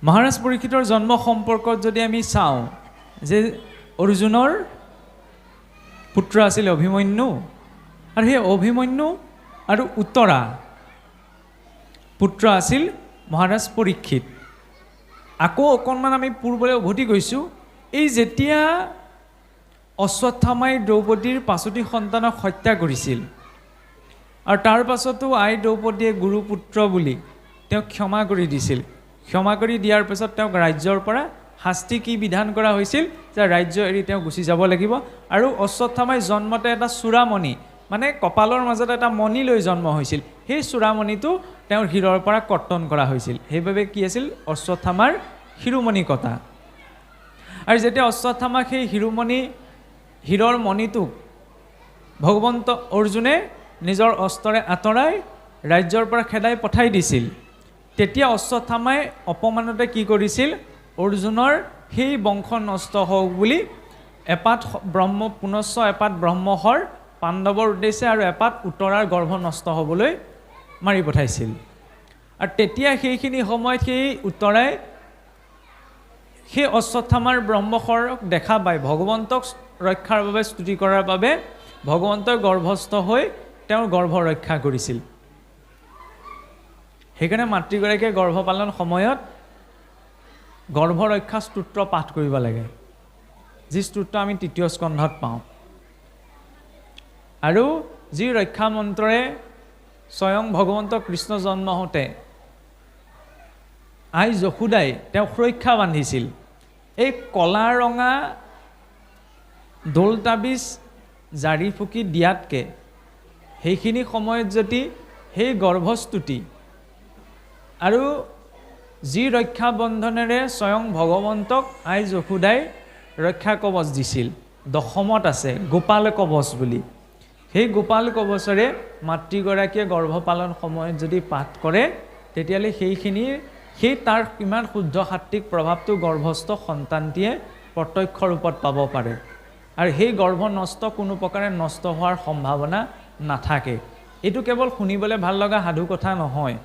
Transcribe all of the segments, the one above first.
মহাৰাজ পৰীক্ষিতৰ জন্ম সম্পৰ্কত যদি আমি চাওঁ যে অৰ্জুনৰ পুত্ৰ আছিল অভিমন্যু আৰু সেই অভিমন্যু আৰু উত্তৰা পুত্ৰ আছিল মহাৰাজ পৰীক্ষিত। আকৌ অকণমান আমি পূৰ্বলৈ উভতি গৈছোঁ। এই যেতিয়া অশ্বত্থামাই দ্ৰৌপদীৰ 5টি সন্তানক হত্যা কৰিছিল আৰু তাৰ পাছতো আই দ্ৰৌপদীয়ে গুৰুপুত্ৰ বুলি তেওঁক ক্ষমা কৰি দিছিল। ক্ষমা কৰি দিয়াৰ পিছত তেওঁক ৰাজ্যৰ পৰা শাস্তি কি বিধান কৰা হৈছিল যে ৰাজ্য এৰি তেওঁ গুচি যাব লাগিব। আৰু অশ্বত্থামাই জন্মতে এটা চূড়ামণি মানে কপালৰ মাজত এটা মণি লৈ জন্ম হৈছিল। সেই চূড়ামণিটো তেওঁৰ শিৰৰ পৰা কৰ্তন কৰা হৈছিল। সেইবাবে কি আছিল অশ্বত্থামাৰ শিৰোমণি কটা। আৰু যেতিয়া অশ্বত্থামাক সেই শিৰৰ মণিটোক ভগৱন্ত অৰ্জুনে নিজৰ অস্ত্ৰৰে আঁতৰাই ৰাজ্যৰ পৰা খেদাই পঠাই দিছিল, তেতিয়া অশ্বত্থামাই অপমানতে কি কৰিছিল অৰ্জুনৰ সেই বংশ নষ্ট হওক বুলি এপাত পুনশ্চ এপাত ব্ৰহ্মশৰ পাণ্ডৱৰ উদ্দেশ্যে আৰু এপাত উত্তৰাৰ গৰ্ভ নষ্ট হ'বলৈ মাৰি পঠাইছিল। আৰু তেতিয়া সেইখিনি সময়ত সেই উত্তৰাই সেই অশ্বত্থামাৰ ব্ৰহ্মশৰক দেখা পায় ভগৱন্তক ৰক্ষাৰ বাবে স্তুতি কৰাৰ বাবে ভগৱন্তই গৰ্ভস্থ হৈ তেওঁৰ গৰ্ভ ৰক্ষা কৰিছিল। সেইকাৰণে মাতৃগৰাকীয়ে গৰ্ভপালন সময়ত গৰ্ভৰক্ষা স্তোত্ৰ পাঠ কৰিব লাগে, যি স্তোত্ৰ আমি 3য় স্কন্ধত পাওঁ। আৰু যি ৰক্ষা মন্ত্ৰৰে স্বয়ং ভগৱন্ত কৃষ্ণ জন্ম হওঁতে আই যশোদাই তেওঁক সুৰক্ষা বান্ধিছিল। এই কলা ৰঙা দোল তাবিজ জাৰি ফুকি দিয়াতকৈ সেইখিনি সময়ত যদি সেই গৰ্ভস্তুতি আৰু যি ৰক্ষা বন্ধনেৰে স্বয়ং ভগৱন্তক আই যশোদাই ৰক্ষা কৱচ দিছিল, দশমত আছে গোপাল কৱচ বুলি, সেই গোপাল কৱচৰে মাতৃগৰাকীয়ে গৰ্ভপালন সময়ত যদি পাঠ কৰে তেতিয়াহ'লে সেই তাৰ কিমান শুদ্ধ সাত্বিক প্ৰভাৱটো গৰ্ভস্থ সন্তানটিয়ে প্ৰত্যক্ষ ৰূপত পাব পাৰে। আৰু সেই গৰ্ভ নষ্ট কোনো প্ৰকাৰে নষ্ট হোৱাৰ সম্ভাৱনা নাথাকে। এইটো কেৱল শুনিবলৈ ভাল লগা সাধু কথা নহয়,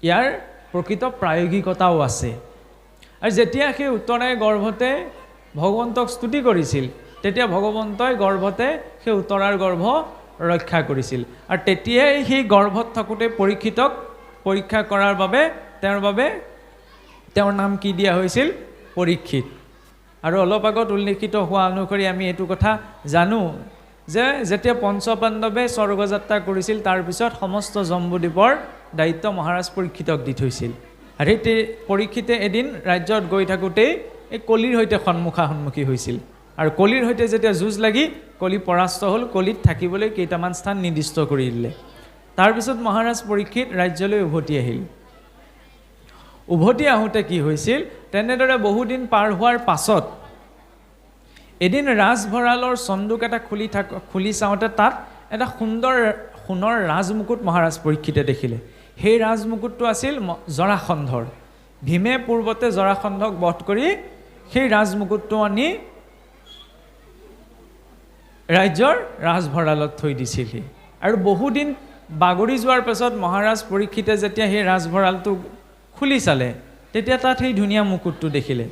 ইয়াৰ প্ৰকৃত প্ৰায়োগিকতাও আছে। আৰু যেতিয়া সেই উত্তৰাই গৰ্ভতে ভগৱন্তক স্তুতি কৰিছিল তেতিয়া ভগৱন্তই গৰ্ভতে সেই উত্তৰাৰ গৰ্ভ ৰক্ষা কৰিছিল। আৰু তেতিয়াই সেই গৰ্ভত থাকোঁতে পৰীক্ষিতক পৰীক্ষা কৰাৰ বাবে তেওঁৰ নাম কি দিয়া হৈছিল পৰীক্ষিত। আৰু অলপ আগত উল্লেখিত হোৱা অনুসৰি আমি এইটো কথা জানো যে যেতিয়া পঞ্চপাণ্ডৱে স্বৰ্গযাত্ৰা কৰিছিল তাৰপিছত সমস্ত জম্বুদ্বীপৰ দায়িত্ব মহাৰাজ পৰীক্ষিতক দি থৈছিল। আৰু সেই পৰীক্ষিতে এদিন ৰাজ্যত গৈ থাকোঁতেই এই কলিৰ সৈতে সন্মুখী হৈছিল। আৰু কলিৰ সৈতে যেতিয়া যুঁজ লাগি কলি পৰাস্ত হ'ল, কলিত থাকিবলৈ কেইটামান স্থান নিৰ্দিষ্ট কৰি দিলে। তাৰপিছত মহাৰাজ পৰীক্ষিত ৰাজ্যলৈ উভতি আহিল। উভতি আহোঁতে কি হৈছিল, তেনেদৰে বহুদিন পাৰ হোৱাৰ পাছত এদিন ৰাজভঁৰালৰ চন্দুক এটা খুলি চাওঁতে তাত এটা সুন্দৰ সোণৰ ৰাজমুকুট মহাৰাজ পৰীক্ষিতে দেখিলে। সেই ৰাজমুকুটটো আছিল জৰাসন্ধৰ। ভীমে পূৰ্বতে জৰাসন্ধক বধ কৰি সেই ৰাজমুকুটটো আনি ৰাজ্যৰ ৰাজভঁৰালত থৈ দিছিলহি। আৰু বহুদিন বাগৰি যোৱাৰ পাছত মহাৰাজ পৰীক্ষিতে যেতিয়া সেই ৰাজভঁৰালটো খুলি চালে তেতিয়া তাত সেই ধুনীয়া মুকুটটো দেখিলে।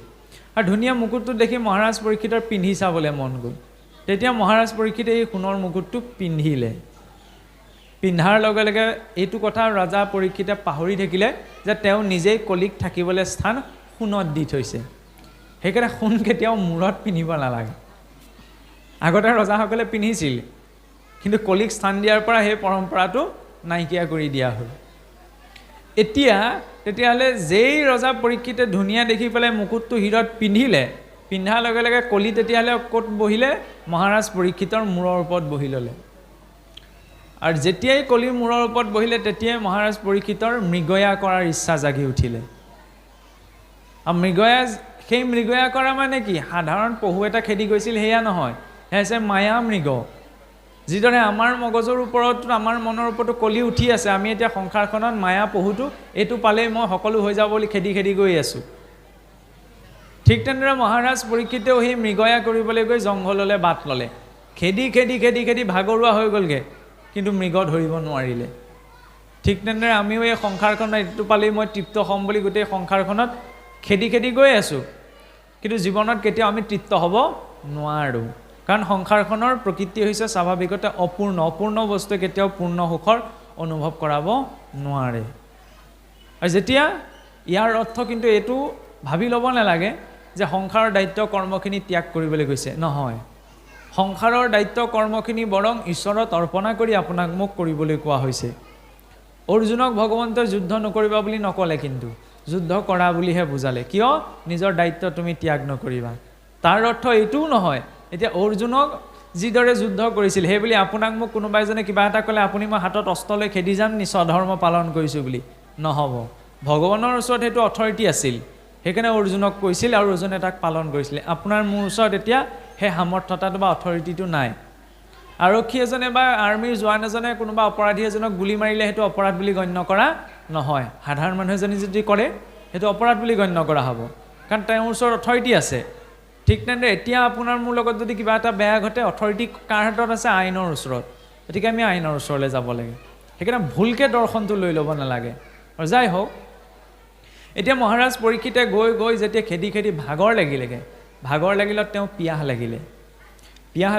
আৰু ধুনীয়া মুকুটটো দেখি মহাৰাজ পৰীক্ষিতৰ পিন্ধি চাবলৈ মন গ'ল। তেতিয়া মহাৰাজ পৰীক্ষিতে এই সোণৰ মুকুটটো পিন্ধিলে। পিন্ধাৰ লগে লগে এইটো কথা ৰজা পৰীক্ষিতে পাহৰি থাকিলে যে তেওঁ নিজেই কলিক থাকিবলৈ স্থান সোণত দি থৈছে। সেইকাৰণে সোণ কেতিয়াও মূৰত পিন্ধিব নালাগে। আগতে ৰজাসকলে পিন্ধিছিল, কিন্তু কলিক স্থান দিয়াৰ পৰা সেই পৰম্পৰাটো নাইকিয়া কৰি দিয়া হ'ল। তেতিয়াহ'লে যেই ৰজা পৰীক্ষিতে ধুনীয়া দেখি পেলাই মুকুটটো শিৰত পিন্ধাৰ লগে লগে কলি তেতিয়াহ'লে ক'ত বহিলে, মহাৰাজ পৰীক্ষিতৰ মূৰৰ ওপৰত বহি ল'লে। আৰু যেতিয়াই কলিৰ মূৰৰ ওপৰত বহিলে তেতিয়াই মহাৰাজ পৰীক্ষিতৰ মৃগয়া কৰাৰ ইচ্ছা জাগি উঠিলে। আৰু সেই মৃগয়া কৰা মানে কি, সাধাৰণ পহু এটা খেদি গৈছিল সেয়া নহয়, সেয়া হৈছে মায়া মৃগ। যিদৰে আমাৰ মগজৰ ওপৰত আমাৰ মনৰ ওপৰতো কলি উঠি আছে, আমি এতিয়া সংসাৰখনত মায়া পহুটো এইটো পালেই মই সকলো হৈ যাব বুলি খেদি গৈ আছোঁ। ঠিক তেনেদৰে মহাৰাজ পৰীক্ষিতেও সেই মৃগয়া কৰিবলৈ গৈ জংঘললৈ বাট ল'লে। খেদি ভাগৰুৱা হৈ গ'লগৈ, কিন্তু মৃগ ধৰিব নোৱাৰিলে। ঠিক তেনেদৰে আমিও এই সংসাৰখনত এইটো পালেই মই তৃপ্ত হ'ম বুলি গোটেই সংসাৰখনত খেদি খেদি গৈ আছোঁ, কিন্তু জীৱনত কেতিয়াও আমি তৃপ্ত হ'ব নোৱাৰোঁ। কাৰণ সংসাৰখনৰ প্ৰকৃতি হৈছে স্বাভাৱিকতে অপূৰ্ণ বস্তুৱে কেতিয়াও পূৰ্ণ সুখৰ অনুভৱ কৰাব নোৱাৰে। আৰু যেতিয়া ইয়াৰ অৰ্থ কিন্তু এইটো ভাবি ল'ব নালাগে যে সংসাৰৰ দায়িত্ব কৰ্মখিনি ত্যাগ কৰিবলৈ গৈছে, নহয়। সংসাৰৰ দায়িত্ব কৰ্মখিনি বৰং ঈশ্বৰত অৰ্পণা কৰি আপোনাক মোক কৰিবলৈ কোৱা হৈছে। অৰ্জুনক ভগৱন্তই যুদ্ধ নকৰিবা বুলি নক'লে, কিন্তু যুদ্ধ কৰা বুলিহে বুজালে। কিয়? নিজৰ দায়িত্ব তুমি ত্যাগ নকৰিবা। তাৰ অৰ্থ এইটোও নহয় এতিয়া অৰ্জুনক যিদৰে যুদ্ধ কৰিছিল সেই বুলি আপোনাক মোক কোনোবা এজনে কিবা এটা ক'লে আপুনি মই হাতত অস্ত্ৰ লৈ খেদি যাম নি স্বধৰ্ম পালন কৰিছোঁ বুলি? নহ'ব। ভগৱানৰ ওচৰত সেইটো অথৰিটি আছিল, সেইকাৰণে অৰ্জুনক কৈছিল আৰু অৰ্জুনে তাক পালন কৰিছিলে। আপোনাৰ মোৰ ওচৰত এতিয়া সেই সামৰ্থ্যতাটো বা অথৰিটিটো নাই। আৰক্ষী এজনে বা আৰ্মিৰ জোৱান এজনে কোনোবা অপৰাধী এজনক গুলি মাৰিলে সেইটো অপৰাধ বুলি গণ্য কৰা নহয়। সাধাৰণ মানুহ এজনে যদি কৰে সেইটো অপৰাধ বুলি গণ্য কৰা হ'ব, কাৰণ তেওঁৰ ওচৰত অথৰিটি আছে। ঠিক তেনেদৰে এতিয়া আপোনাৰ মোৰ লগত যদি কিবা এটা বেয়া ঘটে, অথৰিটি কাৰ হাতত আছে? আইনৰ ওচৰত। গতিকে আমি আইনৰ ওচৰলৈ যাব লাগে। সেইকাৰণে ভুলকৈ দৰ্শনটো লৈ ল'ব নালাগে। আৰু যাই হওক, এতিয়া মহাৰাজ পৰীক্ষিতে গৈ গৈ যেতিয়া খেদি খেদি ভাগৰ লাগিলত তেওঁ পিয়াহ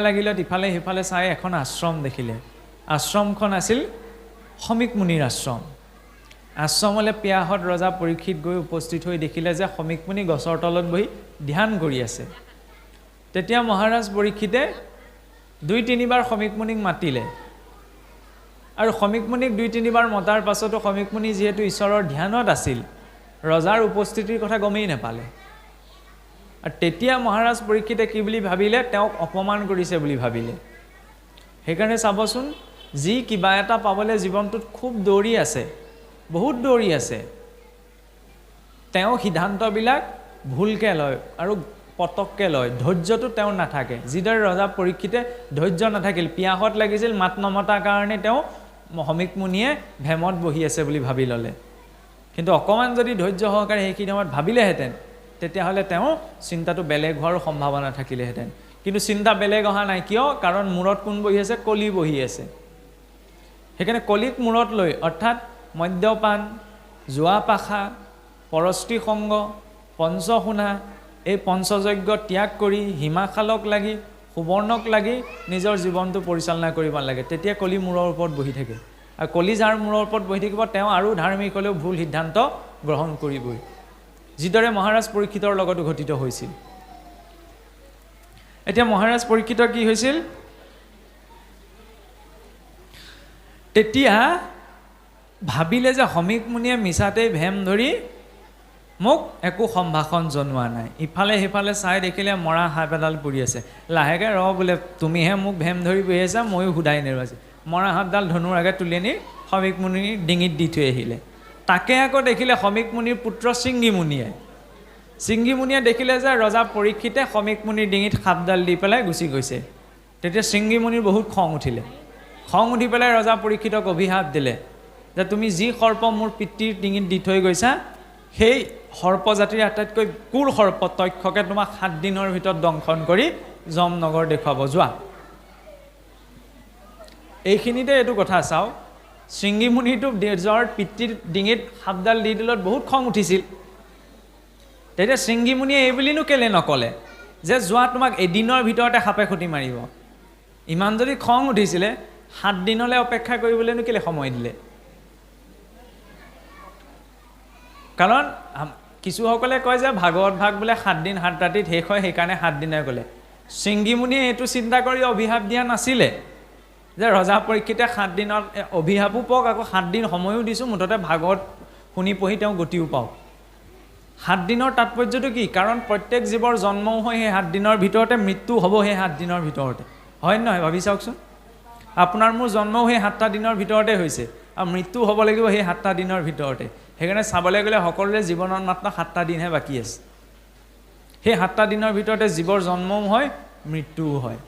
লাগিলত ইফালে সিফালে চাই এখন আশ্ৰম দেখিলে। আশ্ৰমখন আছিল শমিক মুনিৰ আশ্ৰম। আশ্ৰমলৈ পিয়াহত ৰজা পৰীক্ষিত গৈ উপস্থিত হৈ দেখিলে যে শমিক মুনি গছৰ তলত বহি ধ্যান কৰি আছে। তেতিয়া মহাৰাজ পৰীক্ষিতে 2-3 বাৰ শমিক মুনিক মাতিলে, আৰু শমিক মুনিক 2-3 বাৰ মতাৰ পাছতো শমিক মুনি যিহেতু ঈশ্বৰৰ ধ্যানত আছিল, ৰজাৰ উপস্থিতিৰ কথা গমেই নাপালে। আৰু তেতিয়া মহাৰাজ পৰীক্ষিতে কি বুলি ভাবিলে? তেওঁক অপমান কৰিছে বুলি ভাবিলে। সেইকাৰণে চাবচোন, যি কিবা এটা পাবলৈ জীৱনটোত খুব দৌৰি আছে, বহুত দৌৰি আছে, তেওঁ সিদ্ধান্তবিলাক ভুলকৈ লয় আৰু পটককৈ লয়। ধৈৰ্যটো তেওঁৰ নাথাকে। যিদৰে ৰজা পৰীক্ষিতে ধৈৰ্য নাথাকিল, পিয়াহত লাগিছিল, মাত নমতাৰ কাৰণে তেওঁ শমিক মুনিয়ে ভেমত বহি আছে বুলি ভাবি ল'লে। কিন্তু অকণমান যদি ধৈৰ্য সহকাৰে সেইখিনি সময়ত ভাবিলেহেঁতেন, তেতিয়াহ'লে তেওঁ চিন্তাটো বেলেগ হোৱাৰ সম্ভাৱনা থাকিলেহেঁতেন। কিন্তু চিন্তা বেলেগ অহা নাই। কিয়? কাৰণ মূৰত কোন বহি আছে? কলি বহি আছে। সেইকাৰণে কলিক মূৰত লৈ, অৰ্থাৎ মদ্যপান, জোৱা পাশা, পৰস্ত্ৰী সংগ, পঞ্চশুনা, এই পঞ্চযজ্ঞ ত্যাগ কৰি হিমাশালক লাগি সুবৰ্ণক লাগি নিজৰ জীৱনটো পৰিচালনা কৰিব লাগে। তেতিয়া কলি মূৰৰ ওপৰত বহি থাকে। আৰু কলি যাৰ মূৰৰ ওপৰত বহি থাকিব, তেওঁ আৰু ধাৰ্মিক হ'লেও ভুল সিদ্ধান্ত গ্ৰহণ কৰিবই, যিদৰে মহাৰাজ পৰীক্ষিতৰ লগতো ঘটিত হৈছিল। এতিয়া মহাৰাজ পৰীক্ষিতৰ কি হৈছিল? তেতিয়া ভাবিলে যে শমিক মুনিয়ে মিছাতেই ভেম ধৰি মোক একো সম্ভাষণ জনোৱা নাই। ইফালে সিফালে চাই দেখিলে মৰা সাপ এডাল পৰি আছে। লাহেকৈ বোলে তুমিহে মোক ভেম ধৰি বহি আছা, ময়ো সুধাই নেৰোঁ। মৰা সাপডাল ধনুৰ আগে তুলি আনি শমিক মুনিৰ ডিঙিত দি থৈ আহিলে। তাকে আকৌ দেখিলে শমিক মুনিৰ পুত্ৰ শৃংগী মুনিয়ে দেখিলে যে ৰজা পৰীক্ষিতে শমিক মুনিৰ ডিঙিত সাপডাল দি পেলাই গুচি গৈছে। তেতিয়া শৃংগী মুনিৰ বহুত খং উঠি পেলাই ৰজা পৰীক্ষিতক অভিশাপ দিলে যে তুমি যি সৰ্প মোৰ পিতৃৰ ডিঙিত দি থৈ গৈছা, সেই সৰ্পজাতিৰ আটাইতকৈ কুৰ সৰ্প তক্ষকে তোমাক 7 দিনৰ ভিতৰত দংশন কৰি যমনগৰ দেখুৱাব, যোৱা। এইখিনিতে এইটো কথা চাওক, শৃংগী মুনিটো নিজৰ পিতৃৰ ডিঙিত সাপডাল দি দিলত বহুত খং উঠিছিল। তেতিয়া শৃংগী মুনিয়ে এই বুলিনো কেলে নক'লে যে যোৱা, তোমাক এদিনৰ ভিতৰতে সাপে খুটি মাৰিব? ইমান যদি খং উঠিছিলে 7 দিনলৈ অপেক্ষা কৰিবলৈনো কেলে সময় দিলে? কাৰণ কিছুসকলে কয় যে ভাগৱত ভাগ বোলে 7 দিন 7 ৰাতিত শেষ হয়, সেইকাৰণে 7 দিনে ক'লে। শৃংগী মুনিয়ে এইটো চিন্তা কৰি অভিশাপ দিয়া নাছিলে যে ৰজা পৰীক্ষিতে 7 দিনত অভিশাপো পাওক, আকৌ 7 দিন সময়ো দিছোঁ, মুঠতে ভাগৱত শুনি পঢ়ি তেওঁ গতিও পাওক। 7 দিনৰ তাৎপৰ্যটো কি? কাৰণ প্ৰত্যেক জীৱৰ জন্মও হয় সেই 7 দিনৰ ভিতৰতে, মৃত্যু হ'ব সেই 7 দিনৰ ভিতৰতে, হয় নহয়? ভাবি চাওকচোন, আপোনাৰ মোৰ জন্মও সেই 7টা দিনৰ ভিতৰতে হৈছে, আৰু মৃত্যু হ'ব লাগিব সেই 7টা দিনৰ ভিতৰতে। সেইকাৰণে চাবলৈ গ'লে সকলোৰে জীৱনত মাত্ৰ 7টা দিনহে বাকী আছে। সেই 7টা দিনৰ ভিতৰতে জীৱৰ জন্মও হয়, মৃত্যুও হয়।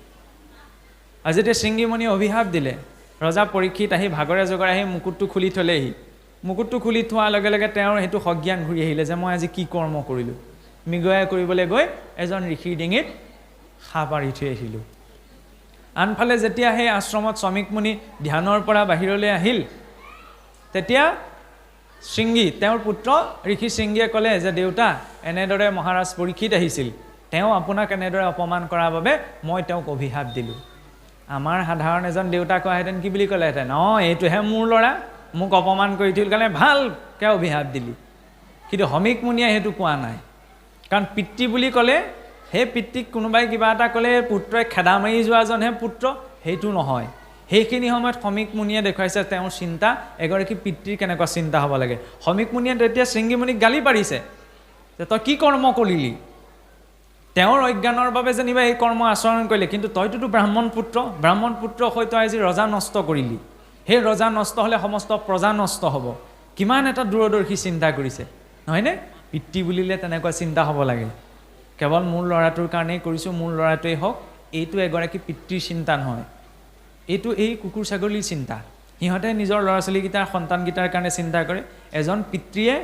আৰু যেতিয়া শৃংগী মুনিয়ে অভিশাপ দিলে, ৰজা পৰীক্ষিত আহি ভাগৰে জগৰে আহি মুকুটটো খুলি থ'লেহি। মুকুটটো খুলি থোৱাৰ লগে লগে তেওঁৰ সেইটো সজ্ঞান ঘূৰি আহিলে যে মই আজি কি কৰ্ম কৰিলোঁ। মৃগয়া কৰিবলৈ গৈ এজন ঋষিৰ ডিঙিত সাপ আঁৰি থৈ আহিলোঁ। আনফালে যেতিয়া সেই আশ্ৰমত শমিক মুনি ধ্যানৰ পৰা বাহিৰলৈ আহিল, তেতিয়া শৃংগী তেওঁৰ পুত্ৰ ঋষি শৃংগীয়ে ক'লে যে দেউতা এনেদৰে মহাৰাজ পৰীক্ষিত আহিছিল, তেওঁ আপোনাক এনেদৰে অপমান কৰাৰ বাবে মই তেওঁক অভিশাপ দিলোঁ। আমাৰ সাধাৰণ এজন দেউতাক কোৱাহেঁতেন কি বুলি ক'লেহেঁতেন, অঁ এইটোহে মোৰ ল'ৰা, মোক অপমান কৰি থিল কাৰণে ভালকৈ অভিশাপ দিলি। কিন্তু শমিক মুনিয়ে সেইটো কোৱা নাই, কাৰণ পিতৃ বুলি ক'লে সেই পিতৃক কোনোবাই কিবা এটা ক'লে পুত্ৰই খেদা মাৰি যোৱাজনহে পুত্ৰ, সেইটো নহয়। সেইখিনি সময়ত শমিক মুনিয়ে দেখুৱাইছে তেওঁৰ চিন্তা, এগৰাকী পিতৃৰ কেনেকুৱা চিন্তা হ'ব লাগে। শমিক মুনিয়ে তেতিয়া শৃংগীমুনিক গালি পাৰিছে যে তই কি কৰ্ম কৰিলি, তেওঁৰ অজ্ঞানৰ বাবে যেনিবা এই কৰ্ম আচৰণ কৰিলে, কিন্তু তইতোতো ব্ৰাহ্মণ পুত্ৰ হৈ তই আজি ৰজা নষ্ট কৰিলি, সেই ৰজা নষ্ট হ'লে সমস্ত প্ৰজা নষ্ট হ'ব। কিমান এটা দূৰদৰ্শী চিন্তা কৰিছে, নহয়নে? পিতৃ বুলিলে তেনেকুৱা চিন্তা হ'ব লাগে, কেৱল মোৰ ল'ৰাটোৰ কাৰণেই কৰিছোঁ, মোৰ ল'ৰাটোৱেই হওক, এইটো এগৰাকী পিতৃৰ চিন্তা নহয়, এইটো এই কুকুৰ ছাগলীৰ চিন্তা। সিহঁতে নিজৰ ল'ৰা ছোৱালীকেইটাৰ সন্তানকেইটাৰ কাৰণে চিন্তা কৰে, এজন পিতৃয়ে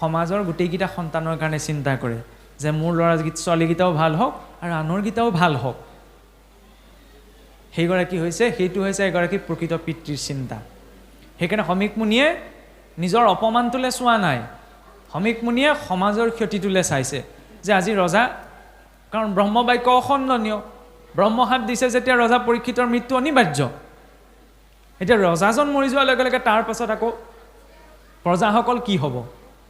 সমাজৰ গোটেইকেইটা সন্তানৰ কাৰণে চিন্তা কৰে যে মোৰ ল'ৰা ছোৱালীকেইটাও ভাল হওক আৰু আনৰকেইটাও ভাল হওক। সেইটো হৈছে এগৰাকী প্ৰকৃত পিতৃৰ চিন্তা। সেইকাৰণে শমিক মুনিয়ে নিজৰ অপমানটোলৈ চোৱা নাই, শমিক মুনিয়ে সমাজৰ ক্ষতিটোলৈ চাইছে যে আজি ৰজা, কাৰণ ব্ৰহ্মবাক্য অখণ্ডনীয়, ব্ৰহ্মশাপ দিছে যেতিয়া ৰজা পৰীক্ষিতৰ মৃত্যু অনিবাৰ্য। এতিয়া ৰজাজন মৰি যোৱাৰ লগে লগে তাৰ পাছত আকৌ প্ৰজাসকল কি হ'ব,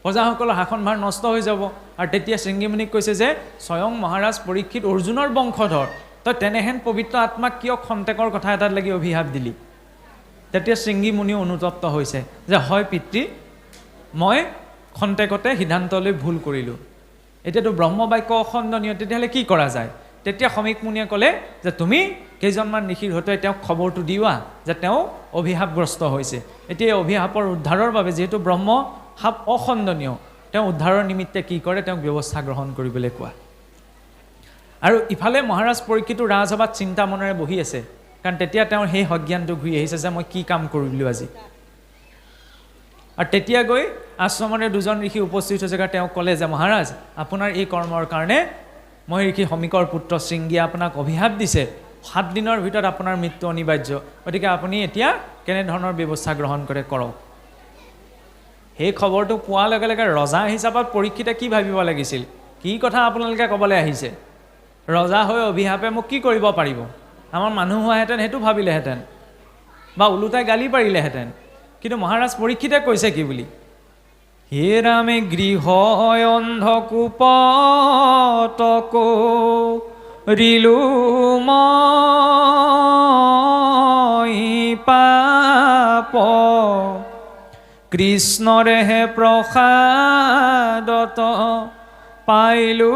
প্ৰজাসকলৰ শাসনভাৰ নষ্ট হৈ যাব। আৰু তেতিয়া শৃংগীমুনিক কৈছে যে স্বয়ং মহাৰাজ পৰীক্ষিত অৰ্জুনৰ বংশধৰ, তই তেনেহেন পবিত্ৰ আত্মাক কিয় খন্তেকৰ কথা এটাত লাগি অভিশাপ দিলি? তেতিয়া শৃংগীমুনিও অনুতপ্ত হৈছে যে হয় পিতৃ, মই খন্তেকতে সিদ্ধান্ত লৈ ভুল কৰিলোঁ, এতিয়াতো ব্ৰহ্মবাক্য অখণ্ডনীয়, তেতিয়াহ'লে কি কৰা যায়? তেতিয়া শমিক মুনিয়ে ক'লে যে তুমি কেইজনমান ঋষিৰ সৈতে তেওঁক খবৰটো দিওৱা যে তেওঁ অভিশাপগ্ৰস্ত হৈছে। এতিয়া অভিশাপৰ উদ্ধাৰৰ বাবে যিহেতু ব্ৰহ্মশাপ অখণ্ডনীয়, তেওঁ উদ্ধাৰৰ নিমিত্তে কি কৰে, তেওঁক ব্যৱস্থা গ্ৰহণ কৰিবলৈ কোৱা। আৰু ইফালে মহাৰাজ পৰীক্ষিতো ৰাজসভাত চিন্তা মনেৰে বহি আছে, কাৰণ তেতিয়া তেওঁৰ সেই সজ্ঞানটো ঘূৰি আহিছে যে মই কি কাম কৰিলোঁ আজি। আৰু তেতিয়া গৈ আশ্ৰমৰে দুজন ঋষি উপস্থিত হৈছে, তেওঁক ক'লে যে মহাৰাজ আপোনাৰ এই কৰ্মৰ কাৰণে মই ঋষি শমিকৰ পুত্ৰ শৃংগীয়ে আপোনাক অভিশাপ দিছে, 7 দিনৰ ভিতৰত আপোনাৰ মৃত্যু অনিবাৰ্য, গতিকে আপুনি এতিয়া কেনেধৰণৰ ব্যৱস্থা গ্ৰহণ কৰে কৰক। সেই খবৰটো পোৱাৰ লগে লগে ৰজা হিচাপত পৰীক্ষিতে কি ভাবিব লাগিছিল, কি কথা আপোনালোকে ক'বলৈ আহিছে, ৰজা হৈ অভিশাপে মোক কি কৰিব পাৰিব? আমাৰ মানুহ হোৱাহেঁতেন সেইটো ভাবিলেহেঁতেন বা ওলোটাই গালি পাৰিলেহেঁতেন। কিন্তু মহাৰাজ পৰীক্ষিতে কৈছে কি বুলি, হে ৰামে গৃহ অন্ধকূপতক ৰিলো মই পাপ, কৃষ্ণৰেহে প্ৰসাদত পাইলো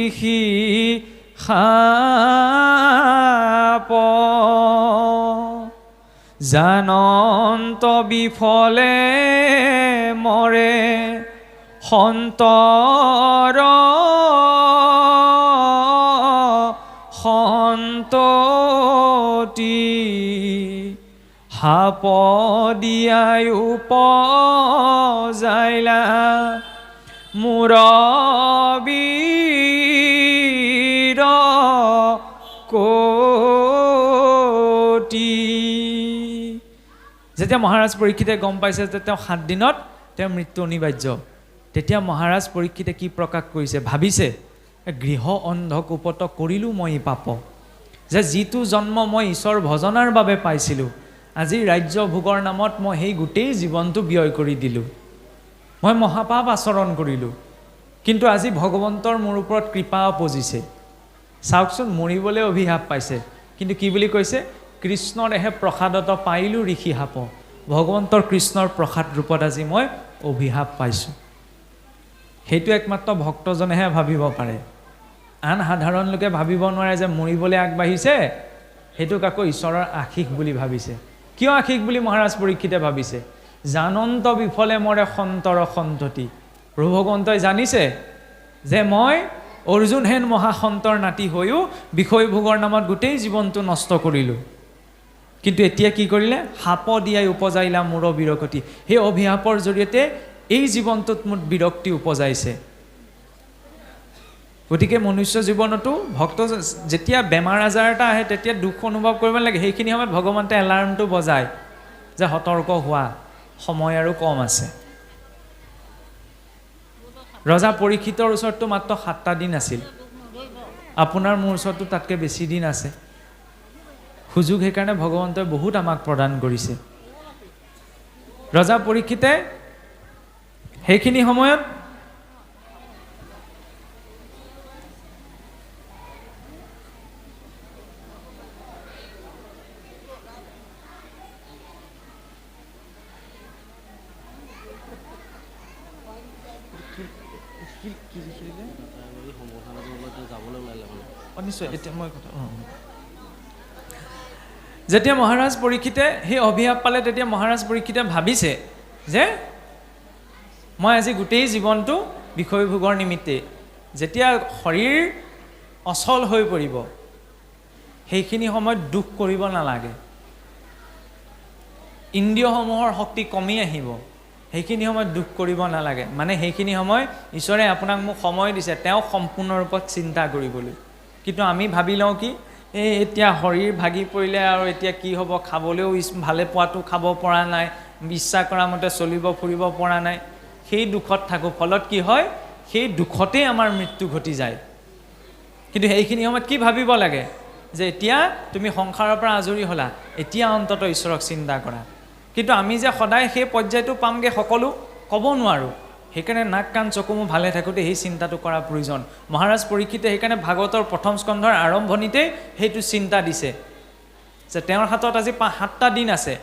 ঋষি শাপ, জানন্ত বিফলে মৰে সন্তৰ সন্ততি, সাপ দিয়াই উপজাইলা মুৰবীৰ কোটি। যেতিয়া মহাৰাজ পৰীক্ষিতে গম পাইছে যে তেওঁ 7 দিনত তেওঁৰ মৃত্যু অনিবাৰ্য, তেতিয়া মহাৰাজ পৰীক্ষিতে কি প্ৰকাশ কৰিছে, ভাবিছে গৃহ অন্ধকূপত কৰিলোঁ মই পাপ, যে যিটো জন্ম মই ঈশ্বৰ ভজনাৰ বাবে পাইছিলোঁ, আজি ৰাজ্য ভোগৰ নামত মই সেই গোটেই জীৱনটো ব্যয় কৰি দিলোঁ, মই মহাপাপ আচৰণ কৰিলোঁ, কিন্তু আজি ভগৱন্তৰ মোৰ ওপৰত কৃপা উপজিছে। চাওকচোন, মৰিবলৈ অভিশাপ পাইছে, কিন্তু কি বুলি কৈছে, কৃষ্ণৰেহে প্ৰসাদত পাইলোঁ ঋষি শাপ, ভগৱন্তৰ কৃষ্ণৰ প্ৰসাদ ৰূপত আজি মই অভিশাপ পাইছোঁ। সেইটো একমাত্ৰ ভক্তজনেহে ভাবিব পাৰে, আন সাধাৰণ লোকে ভাবিব নোৱাৰে যে মৰিবলৈ আগবাঢ়িছে সেইটোক আকৌ ঈশ্বৰৰ আশীষ বুলি ভাবিছে। কিয় আশীষ বুলি মহাৰাজ পৰীক্ষিতে ভাবিছে, জানন্ত বিফলে মৰে সন্তৰ সন্ততি, প্ৰভু ভগৱন্তই জানিছে যে মই অৰ্জুন হেন মহাসন্তৰ নাতি হৈও বিষয়ভোগৰ নামত গোটেই জীৱনটো নষ্ট কৰিলোঁ, কিন্তু এতিয়া কি কৰিলে, সাপ দিয়াই উপজাইলা মূৰ বিৰকতি, সেই অভিশাপৰ জৰিয়তে এই জীৱনটোত মোৰ বিৰক্তি উপজাইছে। গতিকে মনুষ্য জীৱনতো ভক্ত যেতিয়া বেমাৰ আজাৰ এটা আহে তেতিয়া দুখ অনুভৱ কৰিব লাগে, সেইখিনি সময়ত ভগৱন্তে এলাৰ্মটো বজায় যে সতৰ্ক হোৱা, সময় আৰু কম আছে। ৰজা পৰীক্ষিতৰ ওচৰততো মাত্ৰ 7টা দিন আছিল, আপোনাৰ মোৰ ওচৰতো তাতকৈ বেছি দিন আছে। সুযোগ সেইকাৰণে ভগৱন্তই বহুত আমাক প্ৰদান কৰিছে। ৰজা পৰীক্ষিতে সেইখিনি সময়ত যেতিয়া মহাৰাজ পৰীক্ষিতে সেই অভিশাপ পালে, তেতিয়া মহাৰাজ পৰীক্ষিতে ভাবিছে যে মই আজি গোটেই জীৱনটো বিষয়ভোগৰ নিমিত্তে, যেতিয়া শৰীৰ অচল হৈ পৰিব সেইখিনি সময়ত দুখ কৰিব নালাগে, ইন্দ্ৰিয়সমূহৰ শক্তি কমি আহিব, সেইখিনি সময়ত দুখ কৰিব নালাগে। মানে সেইখিনি সময় ঈশ্বৰে আপোনাক মোক সময় দিছে তেওঁ সম্পূৰ্ণ ৰূপত চিন্তা কৰিবলৈ। কিন্তু আমি ভাবি লওঁ কি এতিয়া শৰীৰ ভাগি পৰিলে আৰু এতিয়া কি হ'ব, খাবলৈও ভালে পোৱাটো খাব পৰা নাই, ইচ্ছা কৰা মতে চলিব ফুৰিব পৰা নাই, সেই দুখত থাকোঁ। ফলত কি হয়, সেই দুখতেই আমাৰ মৃত্যু ঘটি যায়। কিন্তু সেইখিনি সময়ত কি ভাবিব লাগে যে এতিয়া তুমি সংসাৰৰ পৰা আজৰি হ'লা, এতিয়া অন্তত ঈশ্বৰক চিন্তা কৰা। কিন্তু আমি যে সদায় সেই পৰ্যায়টো পামগৈ সকলো ক'ব নোৱাৰোঁ। সেইকাৰণে নাক কাণ চকুমু ভালে থাকোঁতে সেই চিন্তাটো কৰা প্ৰয়োজন। মহাৰাজ পৰীক্ষিতে সেইকাৰণে ভাগৱতৰ প্ৰথম স্কন্ধৰ আৰম্ভণিতেই সেইটো চিন্তা দিছে যে তেওঁৰ হাতত আজি 7টা দিন আছে,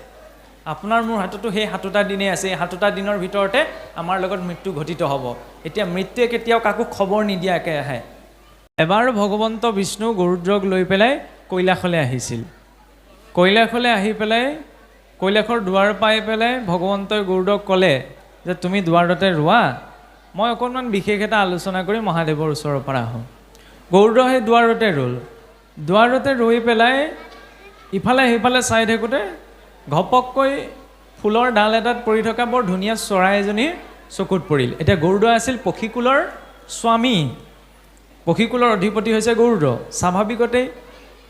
আপোনাৰ মোৰ হাততো সেই 7টা দিনেই আছে। এই 7টা দিনৰ ভিতৰতে আমাৰ লগত মৃত্যু ঘটিত হ'ব। এতিয়া মৃত্যুৱে কেতিয়াও কাকো খবৰ নিদিয়াকৈ আহে। এবাৰ ভগৱন্ত বিষ্ণু গৰুদ্ৰক লৈ পেলাই কৈলাশলৈ আহিছিল। কৈলাশলৈ আহি পেলাই কৈলাশৰ দুৱাৰ পাই পেলাই ভগৱন্তই গৰুদ্ৰক ক'লে যে তুমি দুৱাৰতে ৰোৱা, মই অকণমান বিশেষ এটা আলোচনা কৰি মহাদেৱৰ ওচৰৰ পৰা আহোঁ। গৰুদ্ৰ সেই দুৱাৰতে ৰ'ল। দুৱাৰতে ৰৈ পেলাই ইফালে সিফালে চাই থাকোঁতে ঘপককৈ ফুলৰ ডাল এটাত পৰি থকা বৰ ধুনীয়া চৰাই এজনী চকুত পৰিল। এতিয়া গৰুদ্ৰ আছিল পক্ষীকুলৰ স্বামী, পক্ষীকুলৰ অধিপতি হৈছে গৰুদ্ৰ, স্বাভাৱিকতেই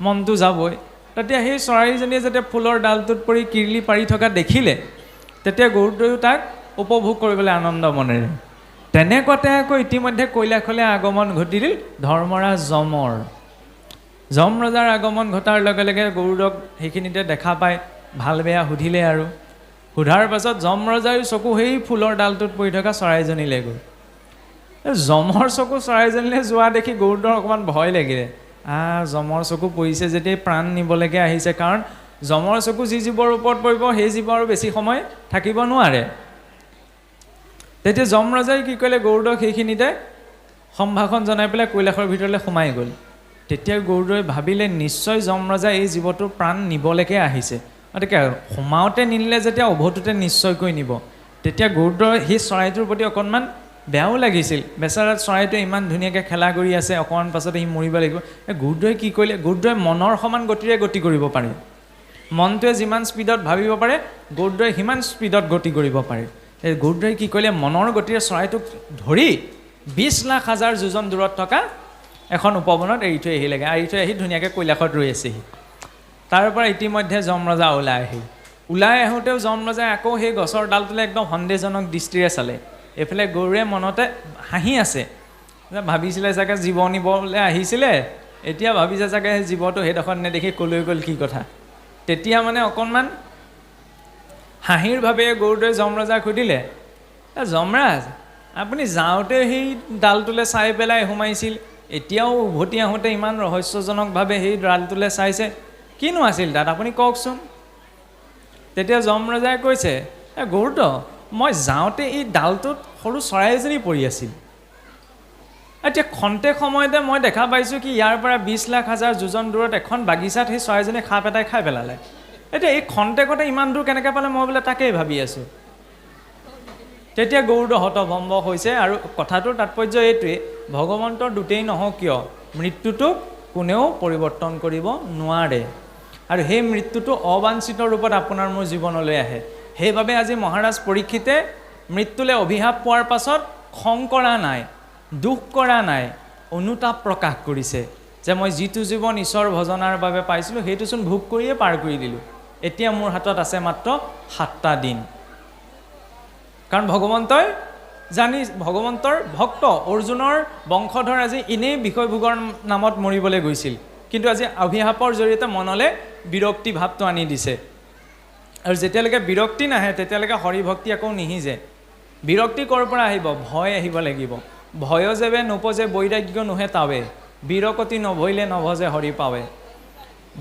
মনটো যাবই। তেতিয়া সেই চৰাইজনীয়ে যেতিয়া ফুলৰ ডালটোত পৰি কিৰলি পাৰি থকা দেখিলে, তেতিয়া গৰুদ্ৰয়ো তাক উপভোগ কৰিবলৈ আনন্দ মনেৰে। তেনেকুৱাতে আকৌ ইতিমধ্যে কৈলাশলৈ আগমন ঘটিল ধৰ্মৰাজ যমৰ। যম ৰজাৰ আগমন ঘটাৰ লগে লগে গৰুদ্ৰক সেইখিনিতে দেখা পাই ভাল বেয়া সুধিলে, আৰু সোধাৰ পাছত যম ৰজাৰ চকু সেই ফুলৰ ডালটোত পৰি থকা চৰাইজনীলৈ গ'ল। যমৰ চকু চৰাইজনীলৈ যোৱা দেখি গৰুদ্ৰৰ অকণমান ভয় লাগিলে। যমৰ চকু পৰিছে যেতিয়া প্ৰাণ নিবলৈকে আহিছে, কাৰণ যমৰ চকু যি জীৱৰ ওপৰত পৰিব সেই জীৱ আৰু বেছি সময় থাকিব নোৱাৰে। তেতিয়া যম ৰজাই কি কৰিলে, গৰুদ্ৰক সেইখিনিতে সম্ভাষণ জনাই পেলাই কৈলাশৰ ভিতৰলৈ সোমাই গ'ল। তেতিয়া গৰুদ্ৰই ভাবিলে নিশ্চয় যম ৰজাই এই জীৱটোৰ প্ৰাণ নিবলৈকে আহিছে, গতিকে সোমাওঁতে নিনিলে যেতিয়া উভতোতে নিশ্চয়কৈ নিব। তেতিয়া গৰুদ্ৰৰ সেই চৰাইটোৰ প্ৰতি অকণমান বেয়াও লাগিছিল। বেচাৰা চৰাইটোৱে ইমান ধুনীয়াকৈ খেলা কৰি আছে, অকণমান পাছতে সি মৰিব লাগিব। গৰুদ্ৰই কি কৰিলে, গৰুদ্ৰই মনৰ সমান গতিৰে গতি কৰিব পাৰে। মনটোৱে যিমান স্পীডত ভাবিব পাৰে গৰুদ্ৰই সিমান স্পীডত গতি কৰিব পাৰে। এই গৰুদ্ৰই কি কৰিলে, মনৰ গতিৰে চৰাইটোক ধৰি 20,00,000 যোজন দূৰত থকা এখন উপবনত এৰি থৈ আহিলেগৈ। এৰি থৈ আহি ধুনীয়াকৈ কৈলাশত ৰৈ আছেহি। তাৰ পৰা ইতিমধ্যে যম ৰজা ওলাই আহোঁতেও যম ৰজাই আকৌ সেই গছৰ ডালটোলৈ একদম সন্দেহজনক দৃষ্টিৰে চালে। এইফালে গৰুৱে মনতে হাঁহি আছে, ভাবিছিলে চাগে জীৱ নিবলৈ আহিছিলে, এতিয়া ভাবিছে চাগে সেই জীৱটো সেইডোখৰত নেদেখি ক'লৈ গ'ল কি কথা। তেতিয়া মানে অকণমান হাঁহিৰ ভাৱে গৰুদ্ৰই যম ৰজাক সুধিলে, যমৰাজ আপুনি যাওঁতে সেই ডালটোলৈ চাই পেলাই সোমাইছিল, এতিয়াও উভতি আহোঁতে ইমান ৰহস্যজনকভাৱে সেই ডালটোলৈ চাইছে, কিনো আছিল তাত আপুনি কওকচোন। তেতিয়া যম ৰজাই কৈছে, গৰুদ্ৰ মই যাওঁতে এই ডালটোত সৰু চৰাই এজনী পৰি আছিল। এতিয়া খন্তেক সময়তে মই দেখা পাইছোঁ কি ইয়াৰ পৰা 20,00,000 যোজন দূৰত এখন বাগিচাত সেই চৰাইজনী সাপ এটাই খাই পেলালে। এতিয়া এই খন্তেকতে ইমান দূৰ কেনেকৈ পালে মই বোলে তাকেই ভাবি আছোঁ। তেতিয়া গৰুদ্ৰ হতভম্ব হৈছে। আৰু কথাটোৰ তাৎপৰ্য এইটোৱেই, ভগৱন্তৰ দুটেই নহওক কিয় মৃত্যুটোক কোনেও পৰিৱৰ্তন কৰিব নোৱাৰে, আৰু সেই মৃত্যুটো অবাঞ্ছিত ৰূপত আপোনাৰ মোৰ জীৱনলৈ আহে। সেইবাবে আজি মহাৰাজ পৰীক্ষিতে মৃত্যুলৈ অভিশাপ পোৱাৰ পাছত খং কৰা নাই, দুখ কৰা নাই, অনুতাপ প্ৰকাশ কৰিছে যে মই যিটো জীৱন ঈশ্বৰ ভজনাৰ বাবে পাইছিলোঁ সেইটোচোন ভোগ কৰিয়ে পাৰ কৰি দিলোঁ, এতিয়া মোৰ হাতত আছে মাত্ৰ 7টা দিন। কাৰণ ভগৱন্তই ভগৱন্তৰ ভক্ত অৰ্জুনৰ বংশধৰ আজি এনেই বিষয়ভোগৰ নামত মৰিবলৈ গৈছিল, কিন্তু আজি অভিশাপৰ জৰিয়তে মনলৈ বিৰক্তি ভাৱটো আনি দিছে। আৰু যেতিয়ালৈকে বিৰক্তি নাহে তেতিয়ালৈকে হৰি ভক্তি আকৌ নিহিজে। বিৰক্তি ক'ৰ পৰা আহিব? ভয় আহিব লাগিব। ভয় যেবে নোপজে বৈৰাগ্য নোহে তাবে, বিৰকতি নভৈলে নভজে হৰি পাৱে।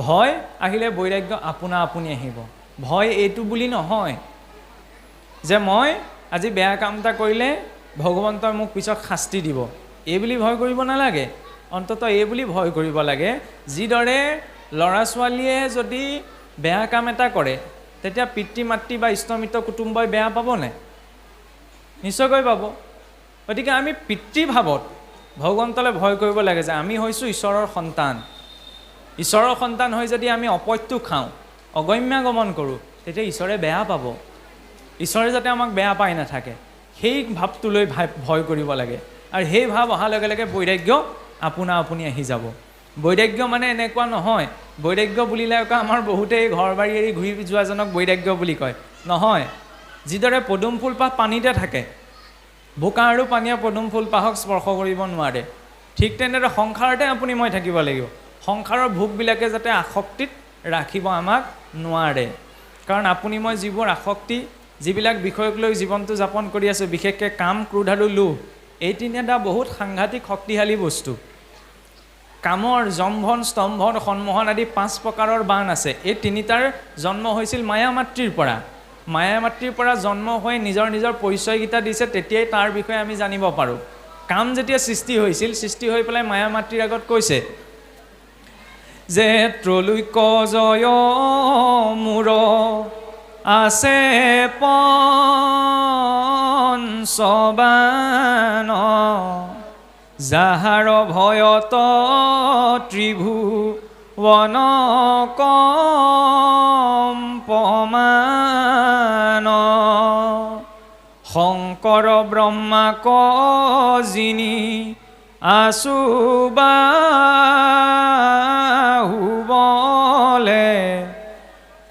ভয় আহিলে বৈৰাগ্য আপোনা আপুনি আহিব। ভয় এইটো বুলি নহয় যে মই আজি বেয়া কাম এটা কৰিলে ভগৱন্তই মোক পিছত শাস্তি দিব, এই বুলি ভয় কৰিব নালাগে। অন্ততঃ এই বুলি ভয় কৰিব লাগে, যিদৰে ল'ৰা ছোৱালীয়ে যদি বেয়া কাম এটা কৰে তেতিয়া পিতৃ মাতৃ বা ইষ্টমিত্ৰ কুটুম্বই বেয়া পাবনে? নিশ্চয়কৈ পাব। গতিকে আমি পিতৃভাৱত ভগৱন্তলৈ ভয় কৰিব লাগে যে আমি হৈছোঁ ঈশ্বৰৰ সন্তান। ঈশ্বৰৰ সন্তান হৈ যদি আমি অপত্যু খাওঁ, অগম্যাগমন কৰোঁ, তেতিয়া ঈশ্বৰে বেয়া পাব। ঈশ্বৰে যাতে আমাক বেয়া পাই নাথাকে সেই ভাৱটোলৈ ভয় কৰিব লাগে। আৰু সেই ভাৱ অহাৰ লগে লগে বৈৰাগ্য আপোনা আপুনি আহি যাব। বৈৰাগ্য মানে এনেকুৱা নহয়, বৈৰাগ্য বুলিলে আকৌ আমাৰ বহুতেই ঘৰ বাৰী এৰি ঘূৰি যোৱাজনক বৈৰাগ্য বুলি কয়। নহয়, যিদৰে পদুম ফুলপাহ পানীতে থাকে, বোকা আৰু পানীয়ে পদুম ফুলপাহক স্পৰ্শ কৰিব নোৱাৰে, ঠিক তেনেদৰে সংসাৰতে আপুনি মই থাকিব লাগিব। সংসাৰৰ ভোগবিলাকে যাতে আসক্তিত ৰাখিব আমাক নোৱাৰে। কাৰণ আপুনি মই যিবোৰ আসক্তি, যিবিলাক বিষয়ক লৈ জীৱনটো যাপন কৰি আছোঁ, বিশেষকৈ কাম, ক্ৰোধ আৰু লোভ, এই তিনিটা বহুত সাংঘাতিক শক্তিশালী বস্তু। কামৰ জম্ভন, স্তম্ভন, সন্মোহন আদি 5 প্ৰকাৰৰ বাণ আছে। এই তিনিটাৰ জন্ম হৈছিল মায়া মাতৃৰ পৰা। মায়া মাতৃৰ পৰা জন্ম হৈ নিজৰ নিজৰ পৰিচয়কেইটা দিছে, তেতিয়াই তাৰ বিষয়ে আমি জানিব পাৰোঁ। কাম যেতিয়া সৃষ্টি হৈছিল, সৃষ্টি হৈ পেলাই মায়া মাতৃৰ আগত কৈছে যে ত্ৰৈলোক্য জয় মূৰ আছে পঞ্চবান, যাহাৰ ভয়ত ত্ৰিভুৱন কম্পমান, শংকৰ ব্ৰহ্মাক যিনি আছু বাহুবলে,